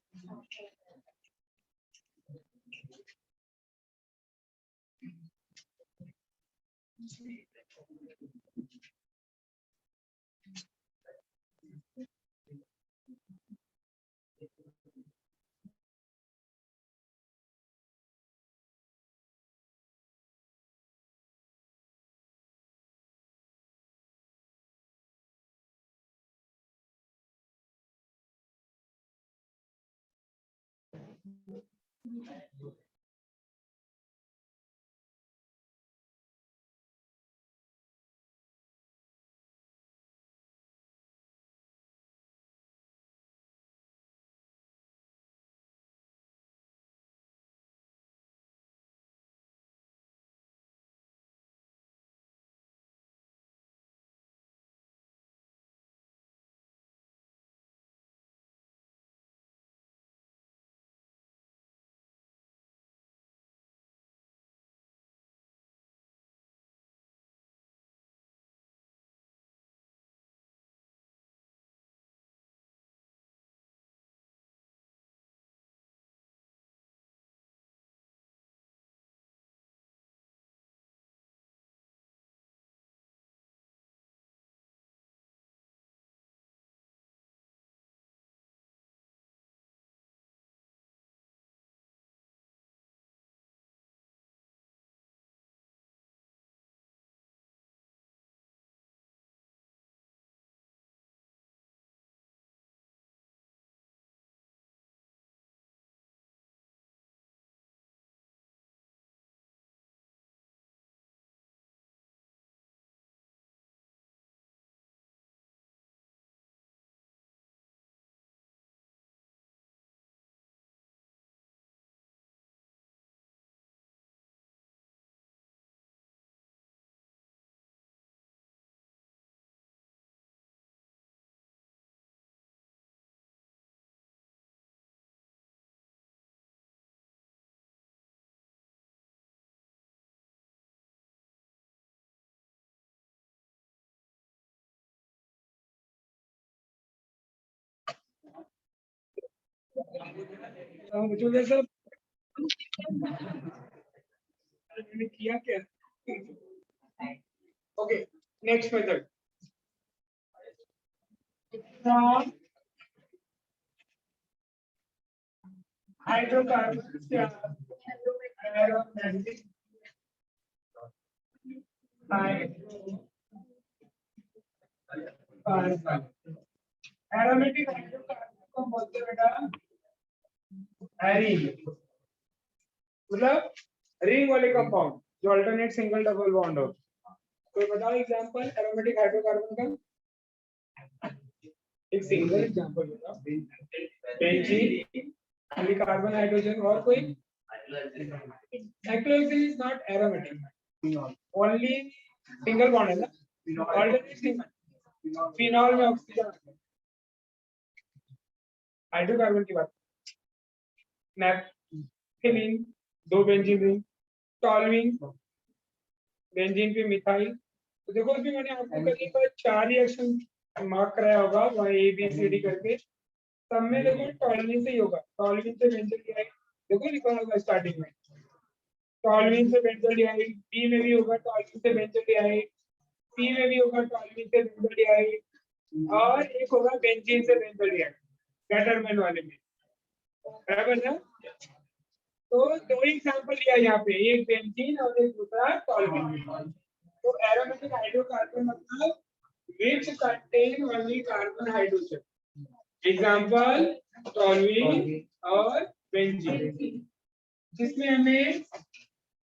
Speaker 1: मुझे सब मैंने किया क्या? Okay, next method from hydrocarbons या aromatic hydrocarbon एरोमेटिक हाइड्रोकार्बन को बोलते हैं बेटा एरीन, मतलब रिंग वाले कंपाउंड जो अल्टरनेट सिंगल डबल बॉन्ड हो। कोई बताओ एग्जांपल एरोमेटिक हाइड्रोकार्बन का? एक सिंगल एग्जांपल बताओ। बेंजीन, खाली कार्बन हाइड्रोजन, और कोई? Cyclohexane is not aromatic, only single bond है ना, अल्टरनेट सिंगल। फिनॉल में ऑक्सीजन, हाइड्रोकार्बन की बात। Naphthalene, 2 benzene ring, toluene, benzene पे मिथाइल। तो देखो अभी मैंने आपको करीब 4 रिएक्शन मार्क कराया होगा, वहाँ ए बी सी डी करके। सब में देखो टॉल्यूइन से ही होगा। टॉल्यूइन से बेंजीन डिहाइड देखो लिखा होगा स्टार्टिंग में, टॉल्यूइन से बेंजीन डिहाइड। बी में भी होगा टॉल्यूइन से बेंजीन डिहाइड, सी में भी होगा टॉल्यूइन से बेंजीन डिहाइड, और एक होगा बेंजीन से बेंजीन डिहाइड गैटरमैन वाले में, बराबर ना? तो दो एग्जांपल लिया यहाँ पे, एक बेंजीन और एक दूसरा टॉल्यूइन। तो एरोमेटिक हाइड्रोकार्बन मतलब which contain only carbon hydrogen, example toluene और बेंजीन। जिसमें हमें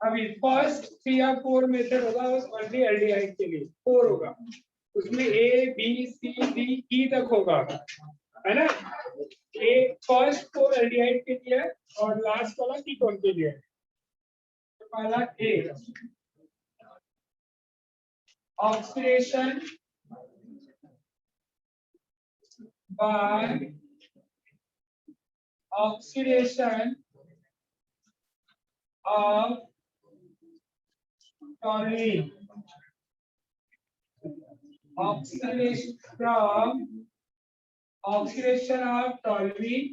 Speaker 1: अभी फर्स्ट 3 या 4 मेथड होगा ओनली एल्डिहाइड के लिए, 4 होगा, उसमें A B C D E तक होगा, है ना? ए फर्स्ट 4 एल्डिहाइड के लिए और लास्ट वाला कीटोन के लिए। तो पहला ए oxidation by oxidation of toluene, oxidation of toluene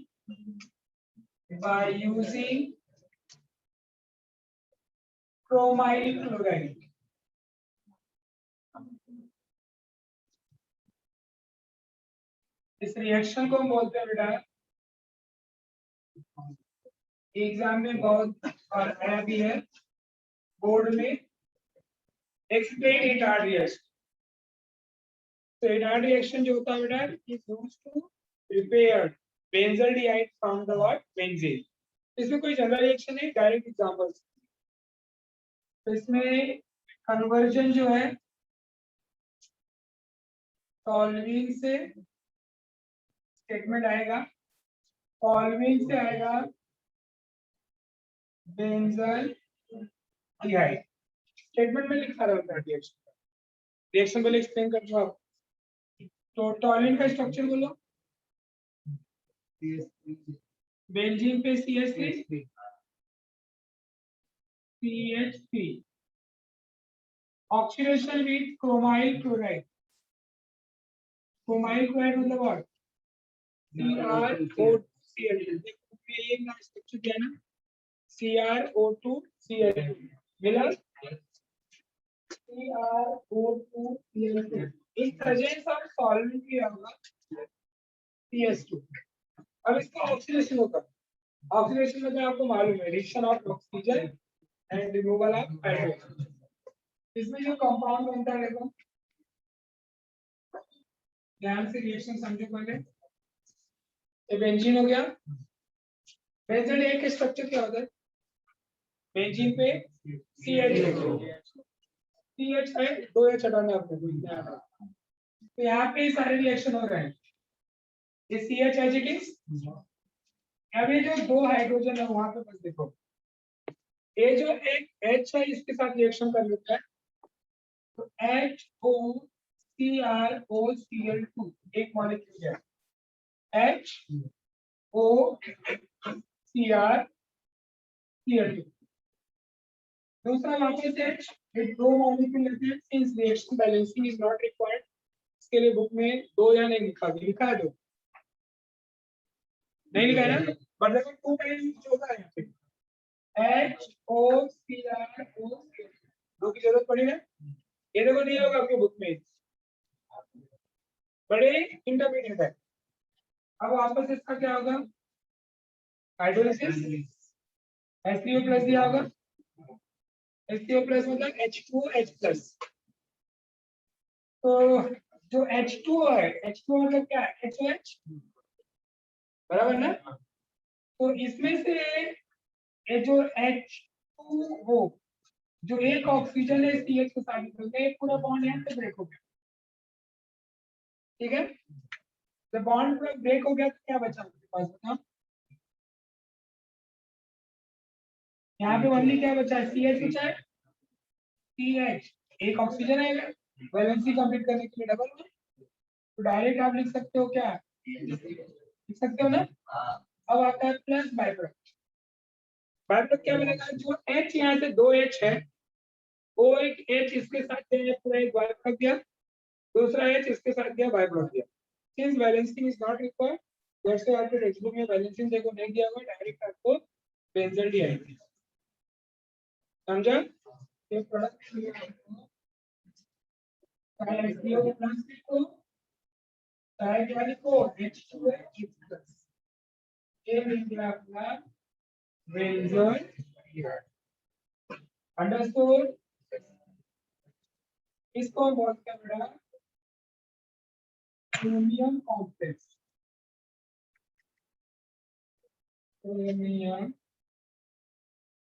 Speaker 1: by using chromyl chloride. इस रिएक्शन को हम बोलते हैं बेटा, एग्जाम में बहुत और आया भी है बोर्ड में, एक्सप्लेन इटार्ड रिएक्शन। तो इटार्ड रिएक्शन जो होता है बेटा is used to prepare benzaldehyde from the what benzene. इसमें कोई जनरल रिएक्शन है, डायरेक्ट एग्जांपल्स। तो इसमें कन्वर्जन जो है टॉल्यूइन से, स्टेटमेंट आएगा टॉल्यूइन से आएगा बेंजल डिहाइड। स्टेटमेंट में लिखा रहता है रिएक्शन, रिएक्शन पहले एक्सप्लेन कर दो आप। तो टॉल्यूइन का स्ट्रक्चर बोलो, बेंजीन पे CH3 CH3, oxidation with chromyl chloride. Chromyl chloride मतलब व्हाट? CrO2Cl2। ये ना स्ट्रक्चर क्या है ना, CrO2Cl2 मिला, CrO2Cl2 in presence of solvent किया होगा CH2। अब इसका ऑक्सीडेशन होगा, ऑक्सीडेशन मतलब आपको मालूम है reduction of oxygen and removal of hydrogen. इसमें जो कंपाउंड बनता है देखो, ध्यान से रिएक्शन समझो पहले। ये बेंजीन हो गया, बेंजीन एक स्ट्रक्चर क्या होता है, बेंजीन पे CH है, 2 H हटाना आपको। तो यहाँ पे सारे रिएक्शन हो रहे हैं, ये CH एज इट इज। अब ये जो 2 हाइड्रोजन है वहां पे बस देखो, ये जो एक H है इसके साथ रिएक्शन कर लेता है, तो HOCrOCl2 एक मॉलिक्यूल है, HOCrCl2। दूसरा वापस H, ये 2 मॉलिक्यूल लेते हैं, since reaction balancing is not required, इसके लिए बुक में 2 या नहीं लिखा है, 2 नहीं लिखा है ना, बट देखो 2 टाइम्स होगा यहाँ पे HOCRO, 2 की जरूरत पड़ी ना, ये देखो नहीं होगा आपके बुक में, बड़े इंटरमीडिएट है। अब वापस इसका क्या होगा, हाइड्रोलिसिस, HCO प्लस दिया होगा, HCO प्लस मतलब H2H प्लस। तो जो H2 है, H2 मतलब क्या है, HOH, बराबर ना। तो इसमें से ये जो H2 हो, जो एक ऑक्सीजन है CH के साथ मिलकर एक पूरा बॉन्ड यहाँ पे ब्रेक हो गया, ठीक है। जब बॉन्ड पूरा ब्रेक हो गया तो क्या बचा आपके पास, बताओ। यहाँ पे ओनली क्या बचा है, CH बचा है, CH, एक ऑक्सीजन आएगा, वैलेंसी कंप्लीट करने के लिए डबल में, तो डायरेक्ट आप लिख सकते हो क्या, लिख सकते हो ना। अब आता है plus by product, by product क्या बनेगा, जो H यहाँ से 2H है, वो एक H इसके साथ पूरा एक बाय प्रोडक्ट दिया, दूसरा H इसके साथ दिया बाय प्रोडक्ट दिया। Since balancing is not required, जैसे आपके टेक्स्ट बुक में बैलेंसिंग देखो नहीं दिया होगा, डायरेक्ट आपको बेंजल डी आएगी, समझा। ये प्रोडक्ट HCO प्लस लिखो, चाहे क्या लिखो, H2H प्लस, ये मिल गया अपना बेंजल, अंडरस्टूड। इसको बोलते हैं बेटा क्रोमियम कॉम्प्लेक्स, क्रोमियम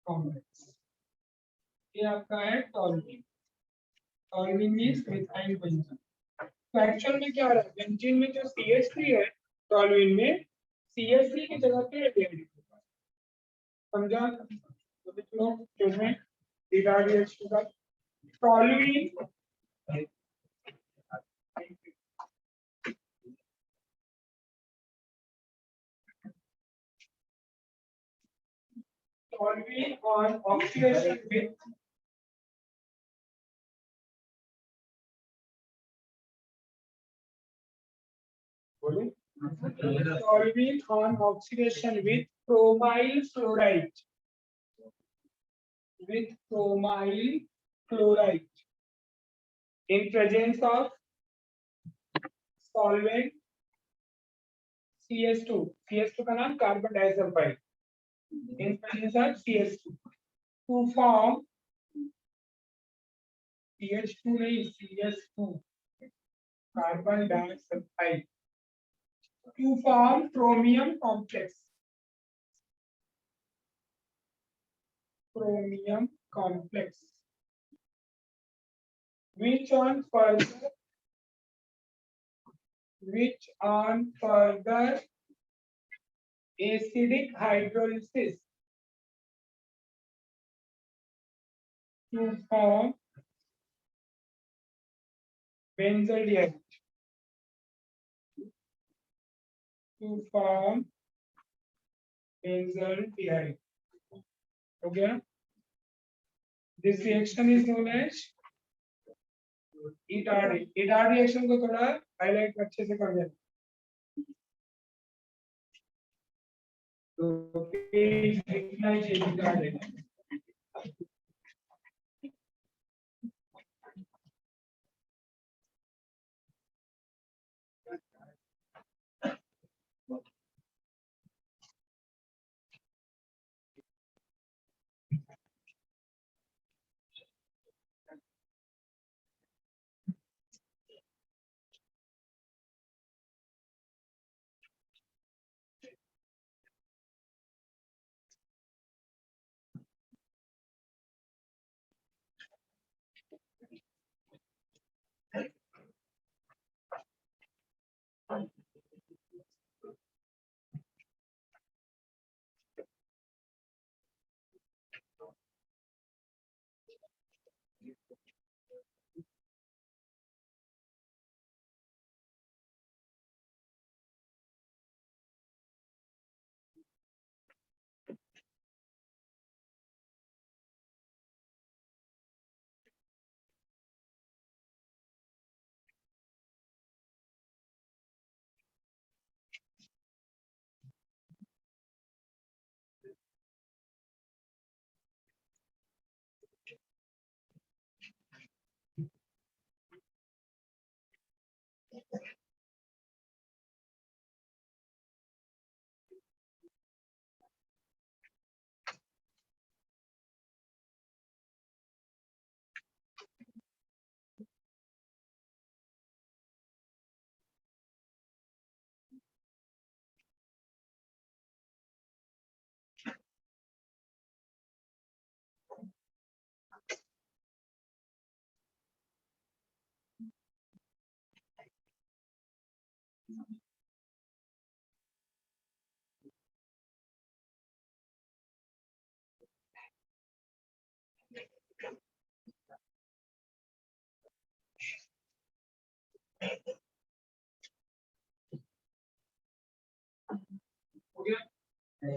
Speaker 1: कॉम्प्लेक्स, ये आपका है toluene, toluene means methyl benzene. तो एक्चुअल में क्या हो रहा है, बेंजीन में जो CH3 है, टॉल्यूइन में CH3 की जगह पे ADH, समझा। तो चलो इसमें DHH का toluene, toluene on oxidation with solving on oxidation with chromyl chloride, with chromyl chloride in presence of solvent CH2, CH2 का नाम carbon disulphide, in presence of CH2 to form CH2 नहीं, CH2 carbon disulphide, to form chromium complex, chromium complex, which on further acidic hydrolysis to form benzaldehyde, to form benzaldehyde, okay. This reaction is known as ETARD। ETARD reaction को थोड़ा highlight अच्छे से कर देना, तो लिखना ही चाहिए ETARD। So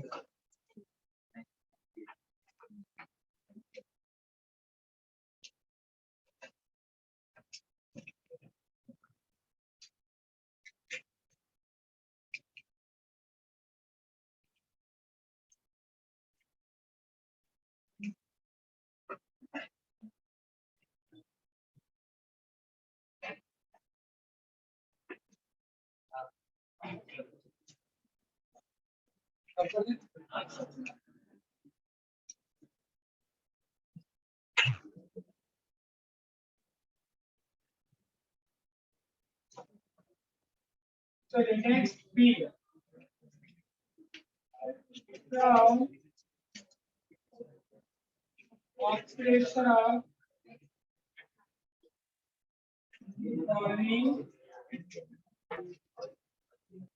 Speaker 1: the next B. From oxidation of chlorine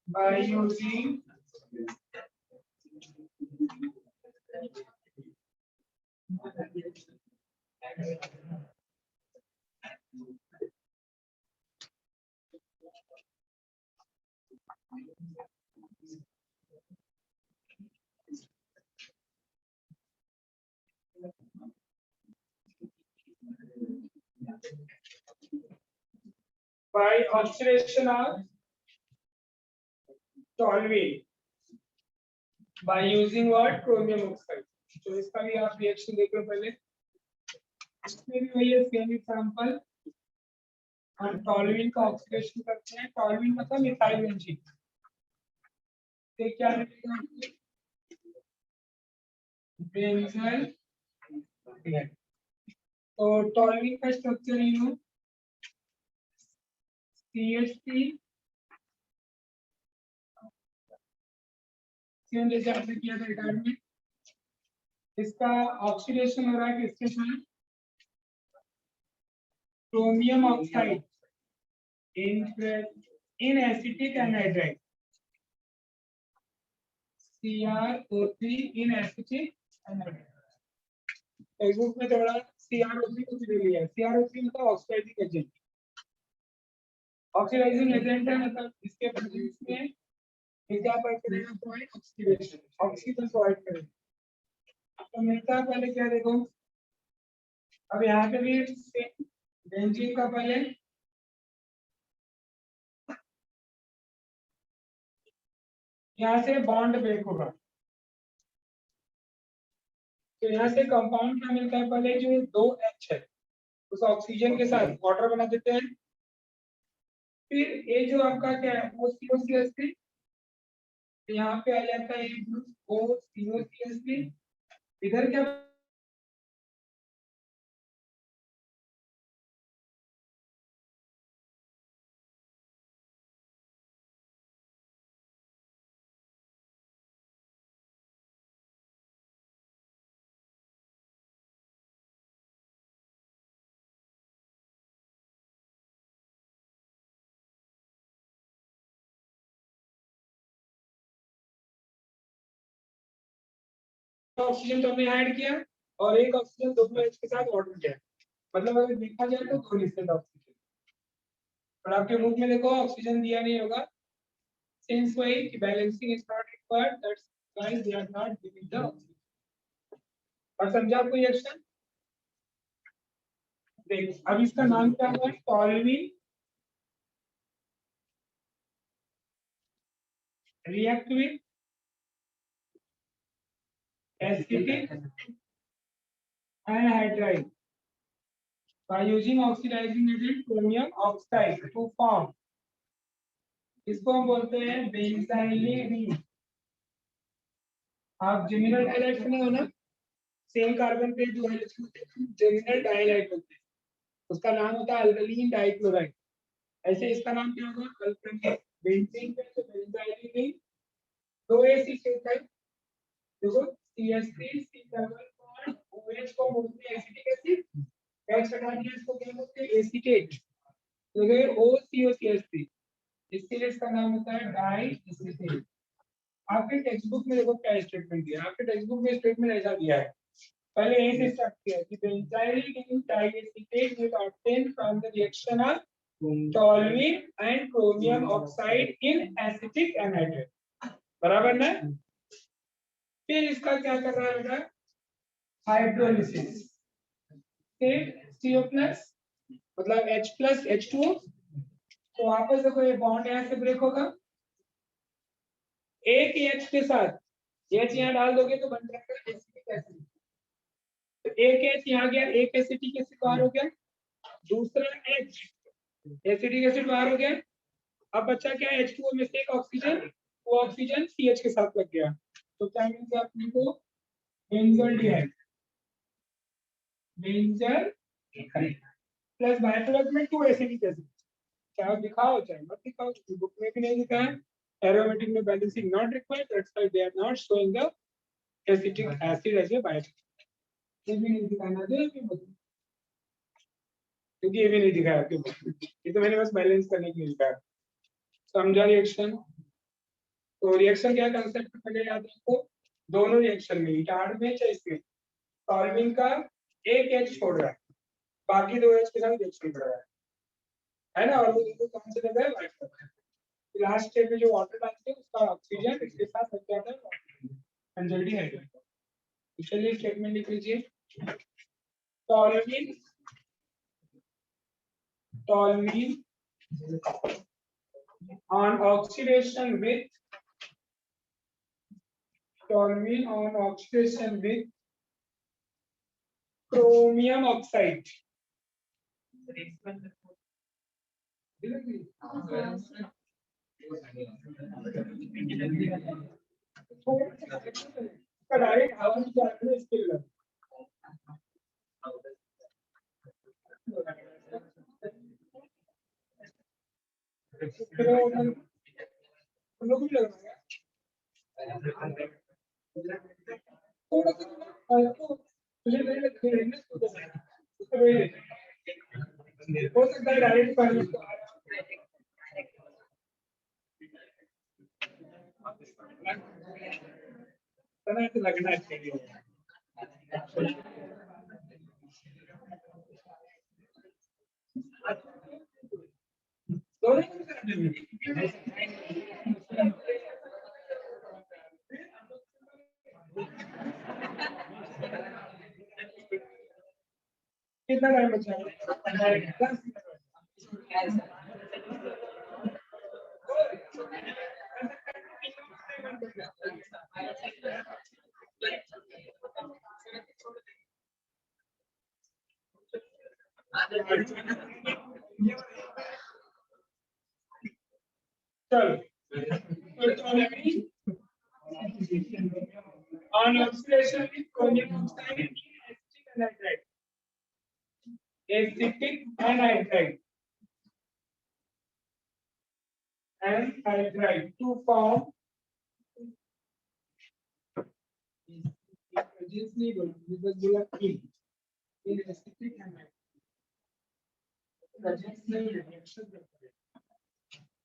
Speaker 1: by using by oxidation of toluene by using what? Chromium oxide. तो इसका भी आप रिएक्शन देख लो पहले। इसमें भी वही है सेम एग्जांपल। हम टॉलुइन का ऑक्सीडेशन करते हैं। टॉलुइन मतलब मिथाइल बेंजीन। तो क्या लिखेगा? बेंजल। तो टॉलुइन का स्ट्रक्चर ये है CH3 सेम जैसे आपने किया था रिकॉर्ड में। इसका ऑक्सीडेशन हो रहा है किसके साथ? Chromium oxide in acetic anhydride CrO3 in acetic anhydride। Textbook में थोड़ा CrO3 को ले लिया है। CrO3 मतलब ऑक्सीडाइजिंग एजेंट। ऑक्सीडाइजिंग एजेंट है मतलब इसके प्रेजेंस में ये क्या करेगा? पॉइंट ऑक्सीडेशन ऑक्सीजन प्रोवाइड करेगा। तो मिलता है पहले क्या देखो, अब यहाँ पे भी बेंजीन का पहले यहाँ से बॉन्ड ब्रेक होगा। तो यहाँ से कंपाउंड क्या मिलता है? पहले जो 2H है उस ऑक्सीजन के साथ वाटर बना देते हैं। फिर ये जो आपका क्या है वो COCH3, यहाँ पे आ जाता है OCOCH3। इधर क्या ऑक्सीजन तो हमने ऐड किया और एक ऑक्सीजन दोनों H के साथ वाटर किया। मतलब अगर देखा जाए तो दो निश्चित ऑक्सीजन, पर आपके बुक में देखो ऑक्सीजन दिया नहीं होगा। सिंस वाई कि balancing is not required, that's why they are not giving the oxygen. और समझा आपको ये क्वेश्चन? देख अब इसका नाम क्या है? Toluene react with acetic anhydride by using oxidizing agent chromium oxide to form, इसको हम बोलते हैं बेंजाइलीन। आप जेमिनल डाइलाइट सुने हो ना? सेम कार्बन पे जो है जेमिनल डाइलाइट होते हैं, उसका नाम होता है अल्कलीन डाइक्लोराइड। ऐसे इसका नाम क्या होगा? अल्कलीन। बेंजीन पे तो बेंजाइलीन, दो एसिड है देखो CH3 C double bond OH को बोलते हैं एसिटिक एसिड। H हटा दिया इसको क्या बोलते हैं? एसीटेट। तो ये OCOCH3, इसलिए इसका नाम होता है डाई एसीटेट। आपके टेक्स्ट बुक में देखो क्या स्टेटमेंट दिया है। आपके टेक्स्ट बुक में स्टेटमेंट ऐसा दिया है, पहले यहीं से स्टार्ट किया कि benzylidene diacetate will obtain from the reaction of toluene and chromium oxide in acetic anhydride. बराबर ना? फिर इसका क्या कर रहा है बेटा, हाइड्रोलिसिस, फिर CO प्लस मतलब H प्लस H2O, तो वापस देखो ये बॉन्ड यहाँ से ब्रेक होगा, एक H के साथ H यहाँ डाल दोगे तो बन जाएगा एसिटिक एसिड, तो एक H यहाँ गया, एक एसिटिक एसिड बाहर हो गया, दूसरा H एसिटिक एसिड बाहर हो गया, अब बचा क्या, H2O में से एक ऑक्सीजन, वो ऑक्सीजन CH के साथ लग गया, तो क्या मिल गया अपने को, बेंजोल्डिहाइड, बेंजल प्लस बाय प्रोडक्ट में 2 एसिटिक एसिड, चाहे दिखाओ चाहे मत दिखाओ, बुक में भी नहीं लिखा है, एरोमेटिक में balancing not required, that's why they are not showing the acetic acid as a biotic, ये भी नहीं दिखाना दे क्योंकि ये भी नहीं दिखाया आपके बुक में, ये तो मैंने बस बैलेंस करने के लिए लिखा है। समझा रिएक्शन, तो रिएक्शन क्या कंसेप्ट पहले याद रखो, दोनों रिएक्शन में रिटार्ड में चाहे इसमें सॉल्विंग का एक H छोड़ रहा है, बाकी 2 H के साथ रिएक्शन कर रहा है ना, और वो दोनों कौन से लगा है, वाइट, लास्ट स्टेप में जो वाटर डालते हैं उसका ऑक्सीजन इसके साथ लग जाता है बेंजोल्डिहाइड, चलिए स्टेटमेंट लिख लीजिए, टॉलमीन on oxidation with chromium oxide, direct आवाज जाने इसके लिए लोग भी लग रहा है थोड़ा सा तुझे नहीं लगता है उसको वही हो सकता है डायरेक्ट पानी को तना तो लगना चाहिए, कितना टाइम बचा है, चलो on oxidation with chromium oxide acetic anhydride to form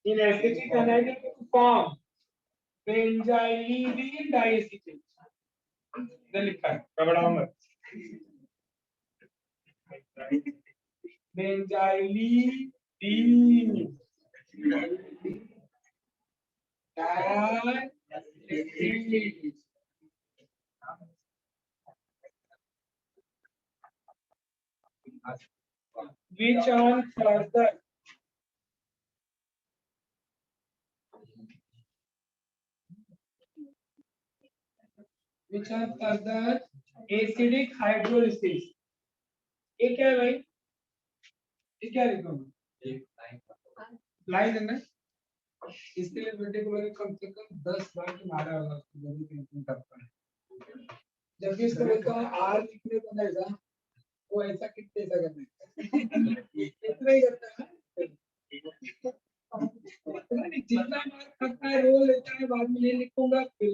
Speaker 1: in acetic anhydride to form benzylidene diacetyl, लिखा है घबराओ मत, benzylidene diacetyl, which on further acidic hydrolysis, ये क्या है भाई, ये क्या लिखा हूँ, लाइन है ना, इसके लिए बेटे को मैंने कम से कम 10 बार तो मारा होगा उसको, जब भी पेंटिंग करता है, जब भी इसको बोलता हूँ आर लिखने को ना वो ऐसा कितने ऐसा करना है इतना ही करता है, जितना मार खाता है रोल लेता है, बाद में नहीं लिखूंगा फिर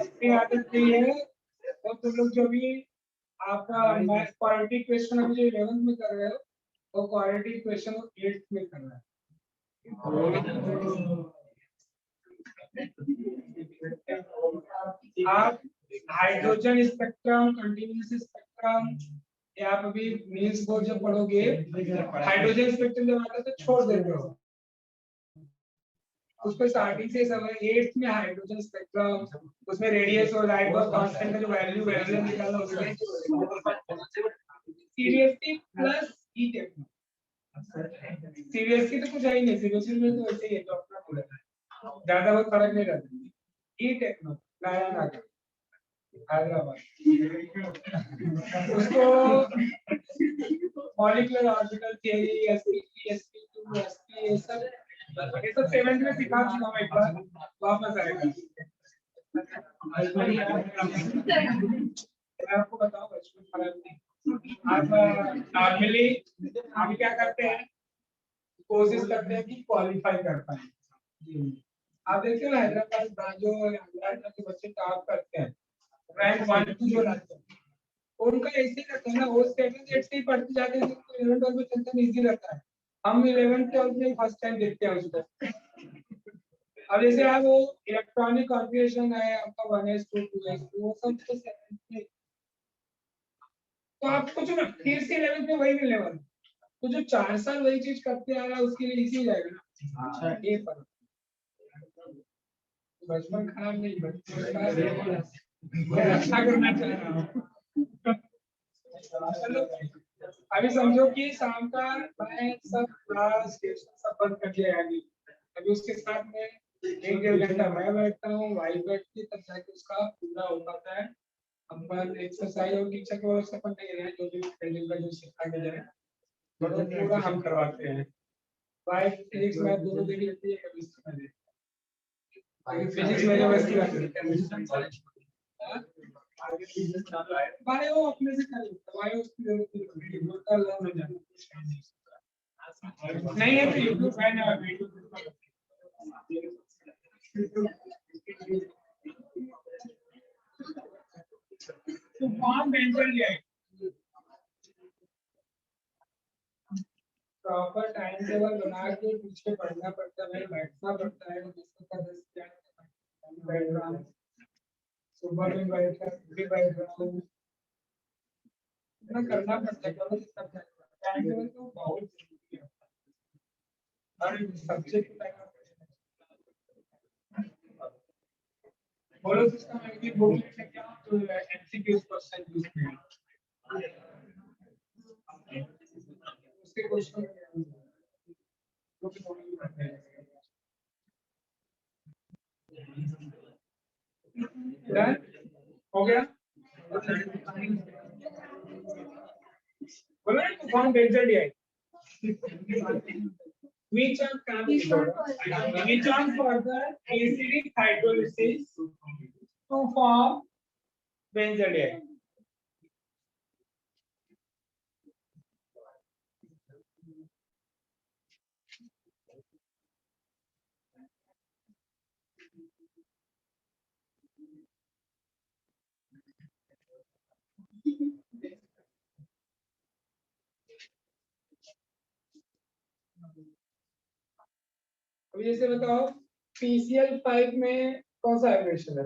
Speaker 1: अपनी आदत नहीं है, तो तुम लोग जो भी आपका मैथ क्वालिटी क्वेश्चन अभी जो 11th में कर रहे हो, तो क्वालिटी क्वेश्चन 8th में करना है, आप हाइड्रोजन स्पेक्ट्रम, कंटीन्यूअस स्पेक्ट्रम, या आप अभी मीन्स बोर्ड जब पढ़ोगे हाइड्रोजन स्पेक्ट्रम जब आता है तो छोड़ देते हो, उसको स्टार्टिंग से सब 8th में हाइड्रोजन स्पेक्ट्रम, उसमें रेडियस और राइडबर्ग कांस्टेंट का जो वैल्यू वैल्यू निकालना उसमें सीरियसली प्लस ई टेक्नो। सीरियसली तो कुछ है ही नहीं, सीरियसली में तो वैसे ही है जो अपना बोला है, ज्यादा बहुत फर्क नहीं रहता। ई टेक्नो नया नागा हैदराबाद, उसको molecular orbital theory, sp2 sp ये सब 7th में सिखा चुका हूं, एक बार वापस आएगा। मैं आपको बताऊं बचपन खराब नहीं। आप नॉर्मली हम क्या करते हैं, कोशिश करते हैं कि क्वालिफाई कर पाए। आप देखते हो हैदराबाद जो हैदराबाद के बच्चे टॉप करते हैं, रैंक 1 2 जो लाते हैं, उनका ऐसे ही रहता है ना, वो 7 8 से ही पढ़ते जाते हैं, तो 11 12 में चलता इजी रहता है। हम 11 12 में फर्स्ट टाइम देखते हैं उसको। अब जैसे आप वो इलेक्ट्रॉनिक कॉन्फ़िगरेशन है आपका 1s 2 2s वो सब तो 7 में, तो आपको जो फिर से 11 में वही मिलने वाला, तो जो 4 साल वही चीज करते आ रहा है उसके लिए इजी जाएगा ना। अच्छा ये पर बचपन खराब नहीं, बचपन अच्छा करना चाह रहा हूँ। चलो अभी समझो कि शाम का मैं सब क्लास सब बंद कर दिया है। अभी उसके साथ में 1 1.5 घंटा मैं बैठता हूँ, वाइफ बैठती है, तब जाके उसका पूरा हो पाता है। अपन एक्सरसाइज और टीचर के भरोसे अपन नहीं रहे, जो भी ट्रेनिंग का जो सिखा के जाए मतलब पूरा हम करवाते हैं। वाइफ फिजिक्स मैथ दोनों दे देती है, केमिस्ट्री में फिजिक्स में जो वैसी बात बायो वो अपने से कर लेता, बायो उसकी जरूरत नहीं पड़ती, बोलता लर्न हो जाता नहीं है तो यूट्यूब है ना वीडियो। तो फॉर्म बेंचर लिया प्रॉपर टाइम टेबल बना के पीछे पढ़ना पड़ता है, बैठना पड़ता है, जिसका 10 बैठ रहा हूँ, सुबह में बैठ कर भी बैठ रहा हूँ, इतना करना पड़ता है, करो सब टाइम टेबल तो बहुत जरूरी है हर सब्जेक्ट का। बोलो सिस्टम में भी बुक लिखने क्या तो एमसीक्यूज क्वेश्चन यूज किया उसके क्वेश्चन डन हो गया। बोला ना फॉर्म बेंचर दिया which are which on further acidic hydrolysis to form benzodiazide. अभी जैसे बताओ PCl5 में कौन सा हाइड्रेशन है?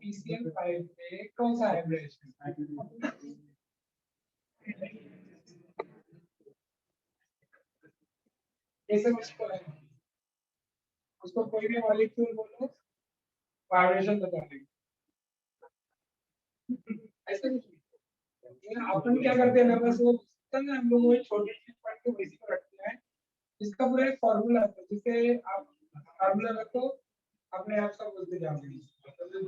Speaker 1: PCl5 में कौन सा हाइड्रेशन कैसे उसको है उसको कोई भी मॉलिक्यूल बोलो हाइड्रेशन बता देंगे ऐसा कुछ नहीं। अपन क्या करते हैं ना बस वो हम लोग वो छोटी चीज पढ़ के बेसिक रखते हैं। इसका पूरा एक फॉर्मूला है जिसे आप फॉर्मूला रखो अपने आप सब बोलते जाओगे।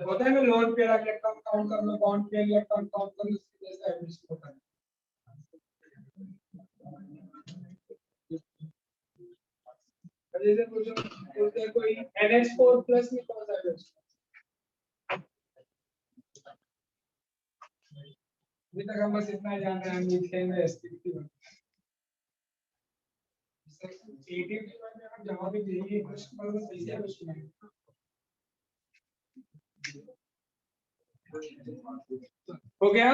Speaker 1: होता है ना लोन पे इलेक्ट्रॉन काउंट कर लो, बॉन्ड पे इलेक्ट्रॉन काउंट कर लो, इसकी वजह से एडमिशन होता है। जैसे बोलते हैं कोई NH4 प्लस में कौन सा एडमिशन अभी तक हम बस इतना जान रहे हैं मीथेन में sp2 जहाँ भी देंगे क्वेश्चन पर सही से क्वेश्चन है। हो गया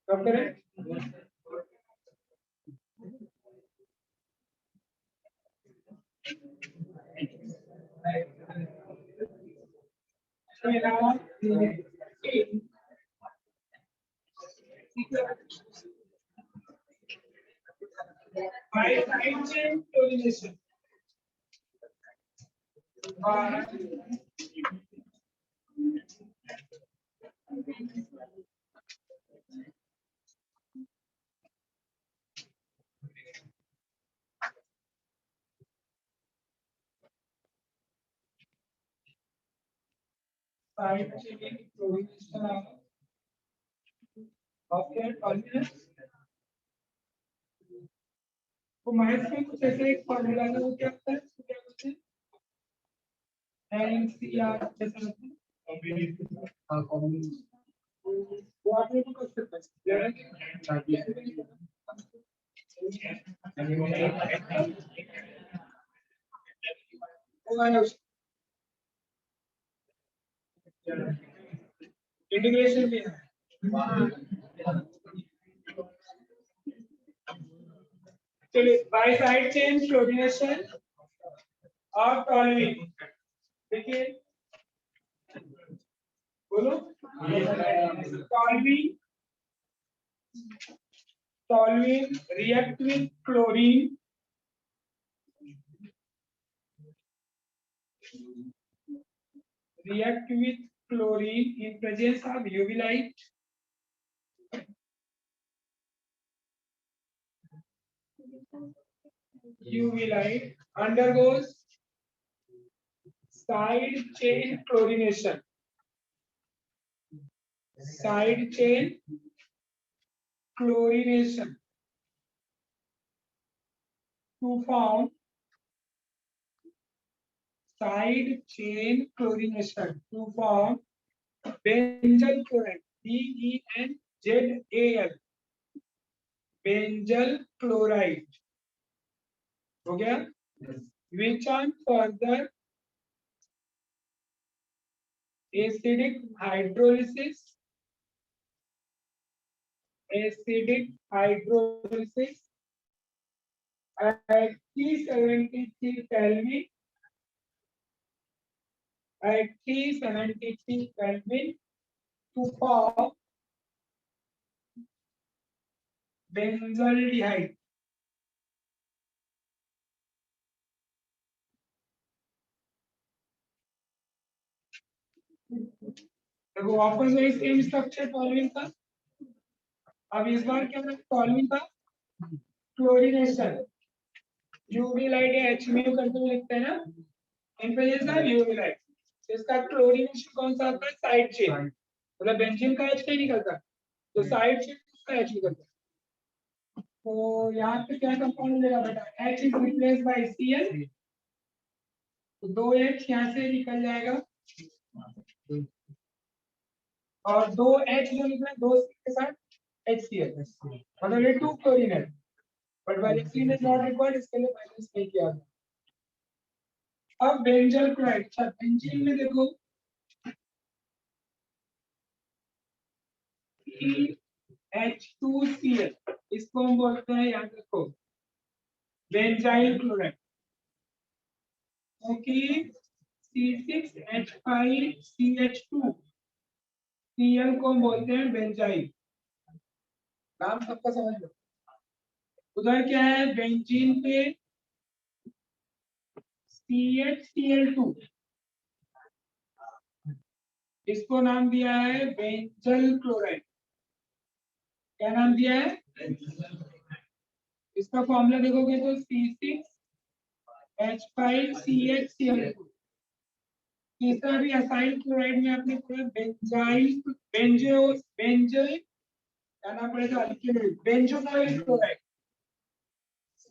Speaker 1: कब करें? By side chain coordination. Side chain coordination of their coordinates. तो मैथ्स में कुछ ऐसे एक फॉर्मूला है वो क्या होता है, उसको क्या बोलते हैं? एनसीआर जैसा होता है। हाँ कॉम्बिनेशन वो आप लोगों को कर सकते हैं। इंटीग्रेशन भी है। चलिए बाय साइड चेन कोऑर्डिनेशन और टॉलरिंग देखिए बोलो टॉलरिंग react with chlorine in presence of UV light undergoes side chain chlorination to form benzyl chloride BENZAL benzyl chloride हो गया which on further acidic hydrolysis at T73 Kelvin to form benzaldehyde देखो वापस वही same structure टॉलरिंग का अब इस बार क्या है टॉलरिंग का क्लोरीनेशन यूवी लाइट या एचम्यू करके लिखते हैं ना in presence of UV light इसका क्लोरीनेशन कौन सा आता है साइड चेन मतलब बेंजीन का एच नहीं निकलता तो साइड चेन उसका एच निकलता तो यहाँ पे क्या कंपाउंड मिलेगा बेटा H is replace by CL तो 2H यहाँ से निकल जाएगा और 2H जो निकला 2C के साथ HCl मतलब ये 2 क्लोरीन है बट वैलेंसीन इज नॉट रिक्वायर्ड इसके लिए बैलेंस नहीं किया अब बेंजल क्लोराइड अच्छा बेंजीन में देखो H2Cl इसको हम बोलते हैं याद रखो बेंजाइल क्लोराइड क्योंकि C6H5CH2 Cl को हम बोलते हैं बेंजाइल नाम सबका समझ लो उधर क्या है बेंजीन पे CHCl2 इसको नाम दिया है बेंजल क्लोराइड क्या नाम दिया है इसका फॉर्मूला देखोगे तो C6H5CHCl2 तीसरा भी असाइल क्लोराइड में आपने पूरा बेंजाइल बेंजल क्या नाम पड़ेगा अल्किल बेंजोनाइल क्लोराइड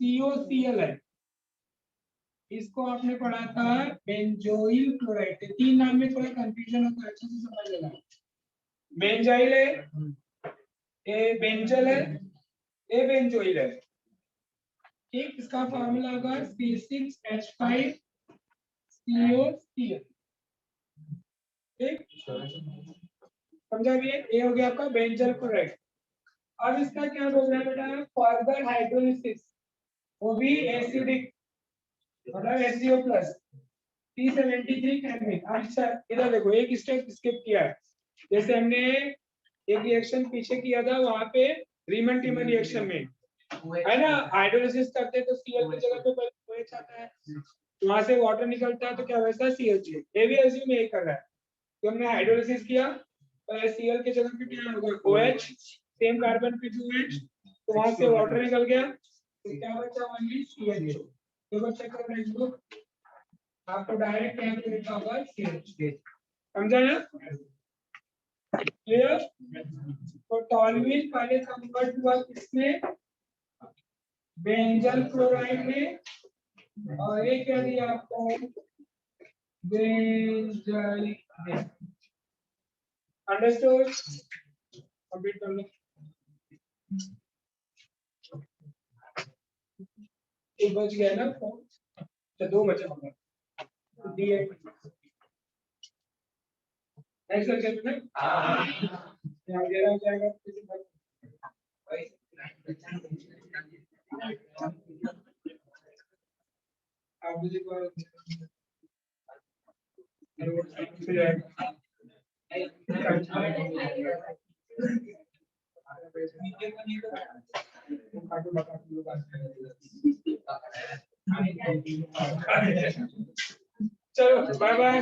Speaker 1: COCl है इसको आपने पढ़ा था बेंजोइल क्लोराइड। तीन नाम में थोड़ा कंफ्यूजन होता है, अच्छे से समझ लेना। बेंजाइल है, ए बेंजल है, ए बेंजोइल है। ठीक, इसका फॉर्मूला होगा C6H5COCl। ठीक, समझा गया? ये हो गया आपका बेंजल क्लोराइड। अब इसका क्या बोल रहा है बेटा, फर्दर हाइड्रोलिसिस, वो भी एसिडिक, मतलब HCO प्लस C73 कैनमिक। अच्छा इधर देखो, एक स्टेप स्किप किया है। जैसे हमने एक रिएक्शन पीछे किया था, वहां पे रीमन टीमन रिएक्शन में है ना, हाइड्रोलिसिस करते तो Cl की जगह पे OH आता है, वहां से वाटर निकलता है, तो क्या वैसा CH। ये भी एज्यूम यही कर रहा है कि हमने हाइड्रोलिसिस किया तो Cl की जगह पे क्या होगा, OH, सेम कार्बन पे OH, तो वहां से वाटर निकल गया, तो क्या बचा, ओनली CH। देखो चेक कर रहे हो, आपको डायरेक्ट यहाँ पे लिखा होगा CH। समझा ना? क्लियर? तो टॉल्यूइन पहले कन्वर्ट हुआ किसमें, बेंजल क्लोराइड में, और ये क्या दिया आपको, बेंजल। अंडरस्टूड? कंप्लीट कर लो। एक बच गया ना फोन, तो दो बचा होगा। नेक्स्ट सेक्शन में यहाँ दे रहा जाएगा। आप मुझे चलो बाय बाय।